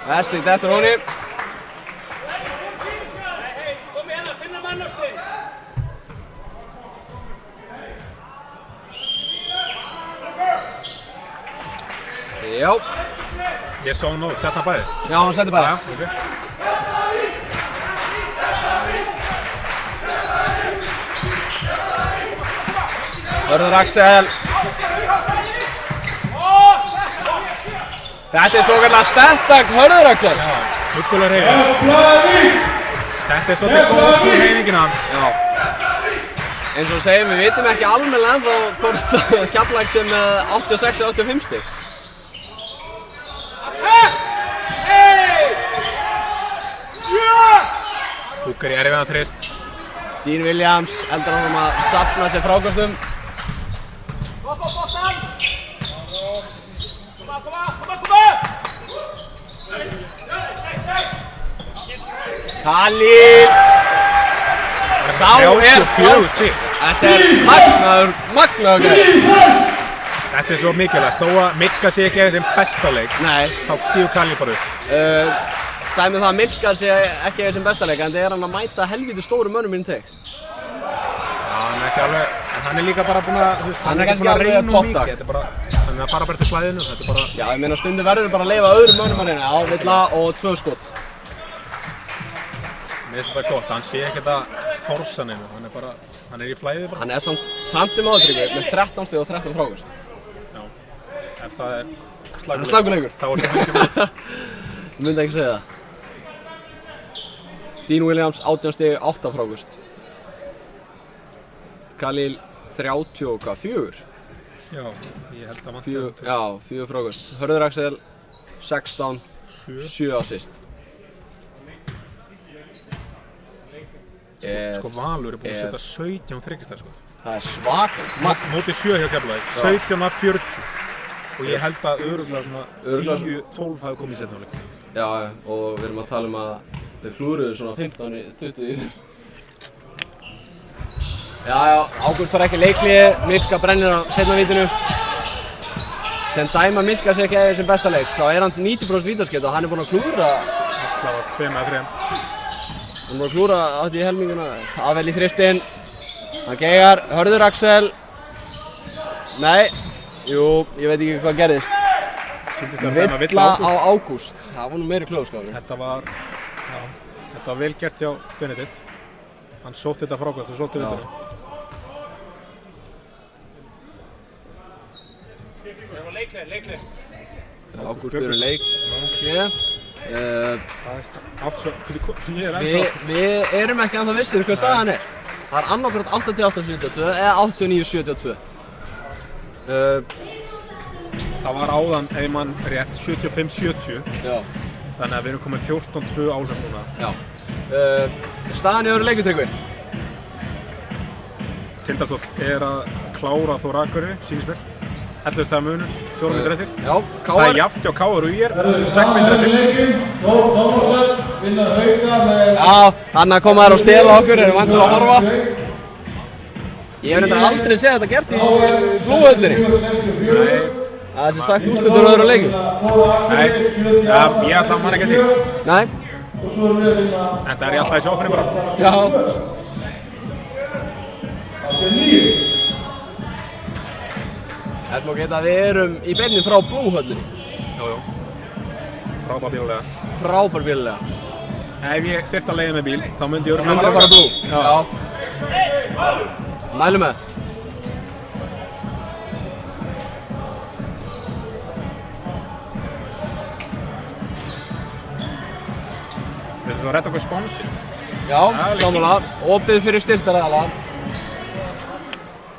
Þessi, þetta er honi. Kom hérna, finna mannastig. Já. Ég sá nú, sett hann bæði. Já, hann setti bæði. Okay. Hörður Axel. Þetta er svo kallar stentak Hörður Axel. Já, huggulega hreyfing. Þetta er svolítið góð úr hreyfingin hans. Já. Eins og segjum, við vitum ekki almennilega ennþá hvort Keflavík sem 86-85 stig. Huggar í erfiðan þrist. Dean Williams heldur honum að safna sér frákastum. Khalil! Sá er 34 stig. Þetta er magnaður greið. Þetta svo mikilvægt, þó að Milka sé ekki sem besta leik. Nei. Þá stígur Kalli bara upp. Dæmið það að Milka sé ekki sem besta leik, en það hann að mæta helviti stóru mönnum í teg. Já, hann ekki alveg, en hann líka bara búinn að, hann ekki búinn að reyna mikið. Þetta bara, hann að fara bara til slæðinu, þetta bara... Já, ég meina stundum verður bara að leyfa öðrum mönnum hann á villa og 2 skot. Mér finnst þetta gott, hann sé ekkert að forsa neina, hann bara, hann í flæði bara. Hann samt sem átryggur með 13 stig og 13 frákast. Já, ef það slaguleikur. Þá er það Myndi ekki segja það. Dean Williams 18 stig, 8 frákast. Khalil 34. Já, ég held að vanti. Já, 4 frákast. Hörður Axel 16, 7 assist. Sko Valur búinn að setja 17 þryggjastæð sko. Það er svakar. Mótið 7 hjá Keflavík, 17 af 40. Og ég held að örugglega svona 10-12 hafi komið í seinni hálfleik. Já, og við erum að tala að við klúruðu svona 15-20. Já, Ágúst var ekki leikliði, Milka brennir á seinna vítinu. Sem dæma Milka sé ekki sem besta leik, þá hann 90% vítaskeitt og hann búinn að klúra. Klára 2 með 3. Hann búinn að klúra átt í helminguna. Avel í þristinn. Hann geigar, Hörður Axel. Nei, jú, ég veit ekki hvað gerðist. Villa á Ágúst. Það var nú meiri klóðskapur. Þetta var vel gert hjá Benedikt. Hann sótti þetta frákvæmt og sótti vitinu. Leikli. Ágúst byrjar leik. Við erum ekki ennþá vissir hvað staðan er. Það er annarkvæmt 88-72 eða 89-72. Það var áðan, ef mann rétt, 75-70. Já. Þannig að við erum komið 14-2 áhlöf núna. Já. Staðan í öðru leikjum, Tryggvi? Tindastóll að klára Þór Akureyri, sýnist mér. 11 staða munur, 4 mínútur eftir. Já, Það er jafnt hjá KR og ÍR, 6 mínútur eftir. Þór Tómasson vinna Hauka með... Já, þannig að koma þær og stela okkur, erum vantilega að horfa. Ég hef reyndar aldrei séð þetta gert í Blúhöllinni. Það sé sagt úrslitur öðru leikjum. Nei, ég ætla að manna ekki til. Nei. En það er ég alltaf í sjópinni bara. Já. Það er smá geta að við erum í beinni frá Blúhöllinni. Jú. Frábær bílulega. Frábær bílulega. Ef ég þyrfti að leiða með bíl, þá myndi ég örugglega fara Blú. Já. Mælum með. Við þurfum að redda okkur sponsi. Já, samanlega. Opið fyrir styrktaraðalega.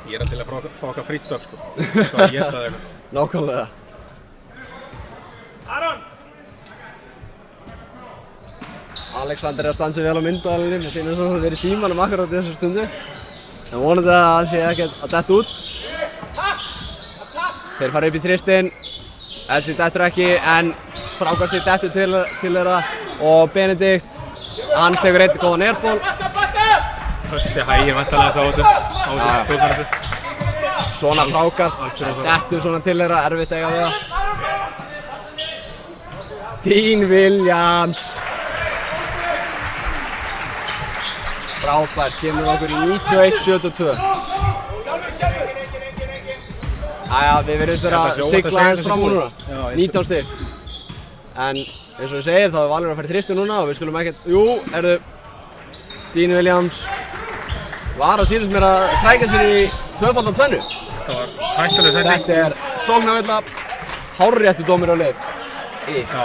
Ég til að fá okkar frýttstöf sko. Hvað að geta það eitthvað. Nákvæmlega. Aron! Alexander að stansi vel á myndaðalinni. Það sýnir svo að við erum í símanum akkurat í þessu stundu. En vonandi að það sé ekkert að detta út. Þeir fara upp í þristinn. Elsi dettur ekki, en frákastið dettur til þeirra. Og Benedikt, hann tekur eitt góðan airból. Þessi hægir vantarlega þess á þessu tóknarþessu. Svona frákast, dettur svona til þeirra, erfitt eiga við það. Dean Williams. Frábært, kemur okkur í 91-72. Æja, við verðum þess að sigla aðeins fram úr núna. 19 stig. En eins og ég segir, þá er Valur að fara í þristinn núna og við skulum ekkert... Jú, Dean Williams var að sýnast mér að krækja sér í tvöfaldan tvennu. Þetta var hættuleg sending. Þetta er sóknarvilla, hárréttu dómur á leið. Já.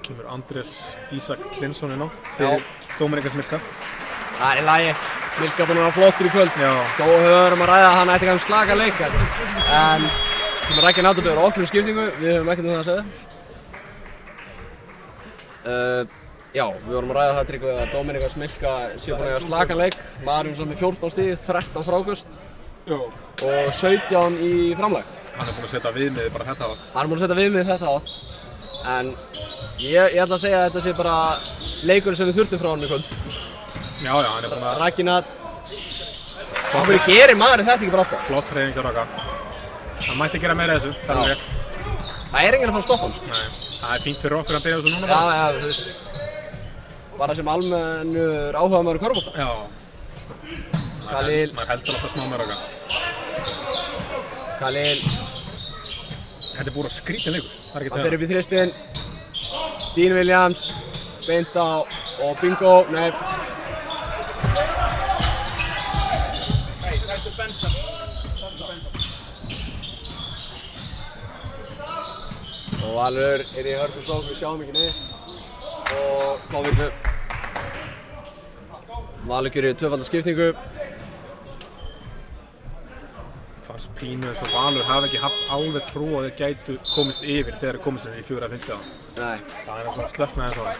Kemur Andrés Ísak Klinsson inn á fyrir dómeringar Milka. Það er í lagi. Milka búinn að vera flottur í kvöld. Já. Þó höfum að ræða að hann ætti kannski slaka leikar. En sem rækja náttúrulega á opnum skiptingu, við höfum ekkert um það að segja. Já, við vorum að ræða það Tryggvi að dómeringar Milka séu búinn að eiga slakan leik. Maðurinn sem með 14 stig, 13 frákast og 17 í framlag. Hann er búinn að setja viðmiðið bara þetta átt. Hann er búinn að setja viðmiðið þetta átt. En ég ætla að segja að þetta sé bara leikurinn sem við þurftum frá hann í kvöld. Já, hann er búinn að... Rakinat, Af hverju gerir maðurinn þetta ekki bara alltaf? Flott hreyfing hjá Raka. Hann mætti gera meira þessu, það er rétt. Það er enginn að fara að stoppa hann, sko. Nei, það er fínt fyrir okkur að byrja þessu núna bara. Já, þú veist. Bara sem almennur áhugamaður í körfubolta. Já. Khalil. Maður heldur alltaf smá með Raka. Khalil. Þetta er búin að skrýta leikur, það er ekki að Hann fer upp í þristinn. Dean Williams. Beint á og bingo. Nei. Og Valur er í hörgusókn, við sjáum ekki niður og þá vinnu. Valur gerir tvöfalda skiptingu. Fannst pínu eins og Valur hafi ekki haft alveg trú að þeir gætu komist yfir þegar þeir komist í 4-5 stiga. Nei. Það er svona slökk með þessu ári.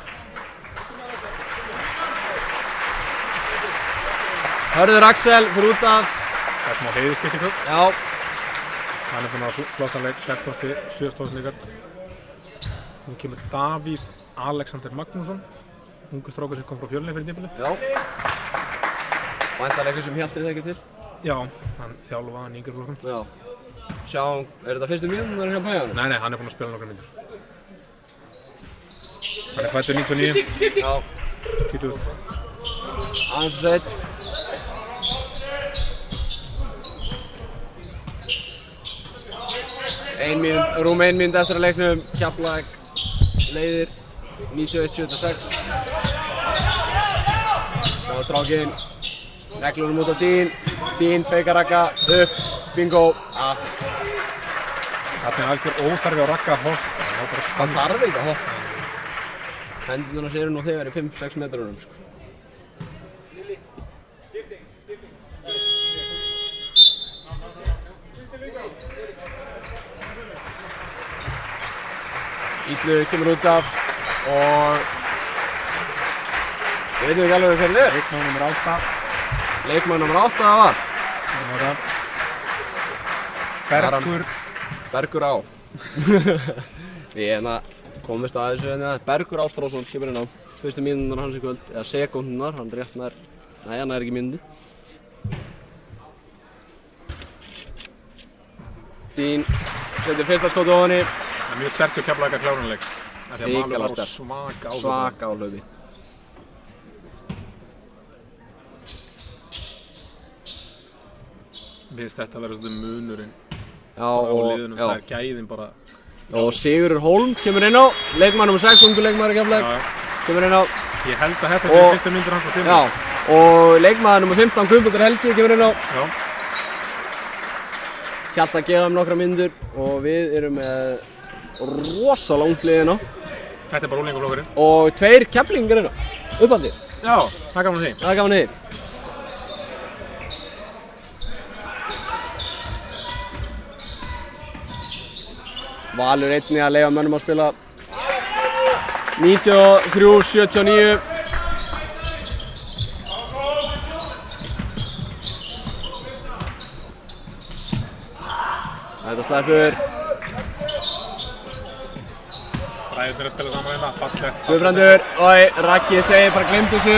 Hörður Axel fyrir út af. Það er smá heiðuskiptingu. Já. Hann er búinn að flottan leik, 6-7 stóðsleikar. Nú kemur Davíð Alexander Magnússon, ungur strákur sem kom frá Fjölni fyrir tímabili. Já. Væntanlega eitthvað sem Hjalti þekkir til. Já, hann þjálfaði hann í yngri flokkum. Já. Sjáum, er þetta fyrstu mínúturnar hjá Pæjanum? Nei, hann er búinn að spila nokkrar myndir. Hann er fæddur 99. Já. 20. Aðeins og sett. Rúm 1 mínúta eftir að leiknum, Keflavík leiðir 91-76. Sjáum strákinn, neglunum út á Dean feikar Raka, upp, bingo, af. Þarna er algjör óþarfi á Raka að hoppa, hann á bara að Það standa. þarf ekki að hoppa. Hendurnar eru nú þegar í 5-6 metrunum, sko. Illu kemur út af og við veitum ekki alveg hver þið er. Leikmaður nr. 8. Leikmaður nr. 8 það var. Bergur Á. Við komumst að þessu hérna. Bergur Ástráðsson kemur inn á. Fyrstu mínúturnar hans í kvöld, eða sekúndurnar, hann rétt nær, nei hann er ekki mínútu. Dean setur fyrsta skot á henni. Það er mjög sterkt hjá Keflavík að klára hann leik. Því að Valur á sterkt. svaka áhlaupi. Áhlaupi. Mér finnst þetta að vera svona munurinn Já, á og liðunum, það er gæðin bara. Og Sigurður Hólm kemur inn á, leikmaður nr. 6, ungur leikmaður í Keflavík, kemur inn á. Ég held að þetta sé fyrstu myndir hans á tíma. Já, og leikmaður nr. 15, Guðmundur Helgi, kemur inn á. Já. Hjalti að gefa nokkra myndur og við erum með rosa langt lið inn á. Þetta er bara úlingaflokkurinn. Og 2 Keflingar inn á, uppaldir. Já, það er gaman að því. Það er gaman að því. Valur einnig að leyfa mönnum að spila 93-79. Þetta sleppur. Ræðurnir að spila saman hérna, fallegt. Guðbrandur, og Raggi segir bara glemt þessu.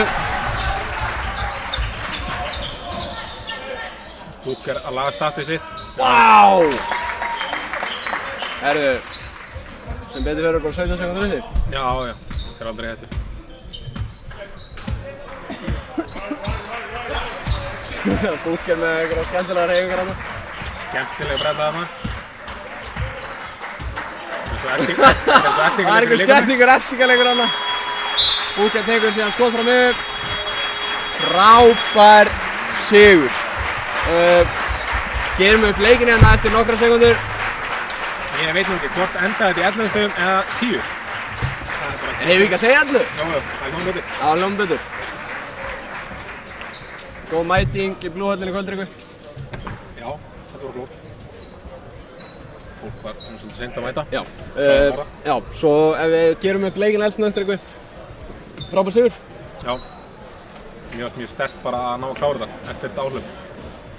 Búker að laga statið sitt. Vá! Herðu, sem betur verður bara 17 sekúndur eftir. Já, þetta er aldrei hættur. Búker með einhverja skemmtilega hreyfingar hana. Skemmtilega brella þarna. Það er einhver eltingarleikur hana. Búker tekur síðan skot fram upp. Frábær sigur. Gerum upp leikinn hérna eftir nokkra sekúndur. Ég veit nú ekki hvort endaði þetta í 11 stöðum eða 10. Hefur við ekki að segja 11? Já, það er komið betur. Já, hljómar betur. Góð mæting í Blúhöllinni í kvöldryggu. Já, þetta var flott. Fólk var svolítið seint að mæta. Já. Já, svo ef við gerum upp leikinn eldsnögtryggu. Frábær sigur. Já. Mér varst mjög sterkt bara að ná að klára þetta eftir þetta áhlaup.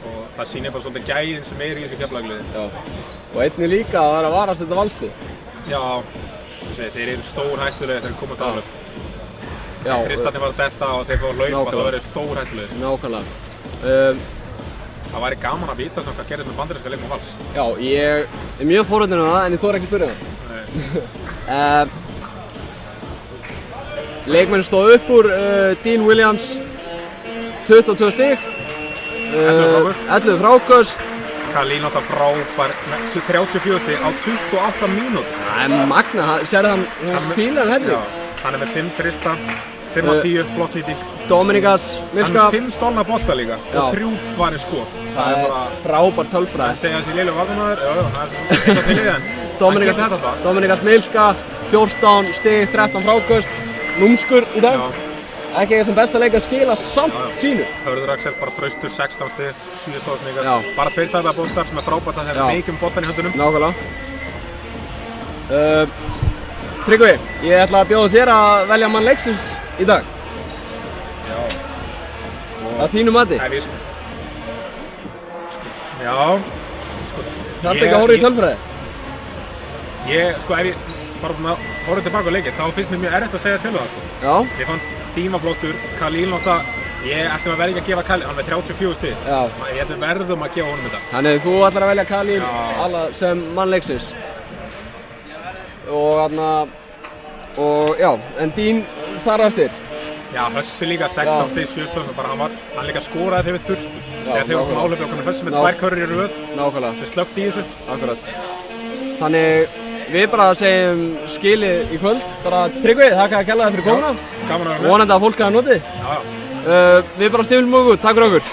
Og það sýnir bara svolítið gæðin sem er í þessu Keflavík-liði. Já. Og einnig líka að það er að varast þetta valslið. Já, þeir eru stór hættulegir þegar þeir komast að áhlaup. Já. Kristarnir var að detta og þeir fóru að hlaupa, það verið stór hættulegir. Nákvæmlega. Það væri gaman að vita hvað gerðist með bandaríska leikmann Vals. Já, ég er mjög forvitinn um það, en ég þori ekki að spyrja það. Leikmenn stóð upp úr, Dean Williams 22 stig, 11 fráköst. Khalil náttúrulega frábær, 34 stig á 28 mínútur. Það er magna, sérðu hann stílar heldur. Já, hann er með 5 þrista, 5 af 10, flott nýting. Dominikas Milska. Hann er 5 stolna bolta líka og 3 varir skot. Það er bara frábær tölfræði. Það segja þessi lélegur varnarmaður, það er eitthvað til í það, en hann getur þetta bara. Dominikas Milska, 14 stig, 13 fráköst, númskur í dag. Ekki eitthvað sem besta leikar skila samt sínu. Hörður Axel bara traustur, 16 stig, 7 stóðsningar. Bara 2 tækla boltar sem er frábært að þeir eru mikið boltan í höndunum. Nákvæmlega. Tryggvi, ég ætla að bjóða þér að velja mann leiksins í dag. Já. Að þínu mati. Já. Það er ekki að horfa í tölfræði. Ef ég bara svona horfði tilbaka á leikinn, þá finnst mér mjög erfitt að segja til það. Já. Ég fann Díma flottur, Khalil náttúrulega, ég ætlum að verða ekki að gefa Khalil, hann er 34 stig. Já. Ég ætlum verðum að gefa honum þetta. Þannig þú ætlar að velja Khalil sem mann leiksins. Og já, en Dean þar eftir. Já, Hössi líka 16 stig, 7 stig, hann líka skoraði þegar við þurftum. Þegar þeir voru áhlaupi okkur með Hössi með 2 körur í röð. Nákvæmlega. Sem slökkt í þessu. Akkurat. Þannig við bara segjum skilið í kvöld. Bara Tryggvi, þakka að kella þér fyrir komuna. Gaman að vera með. Vonandi að fólk hafa notið. Já. Við bara stiflum okkur. Takk fyrir okkur.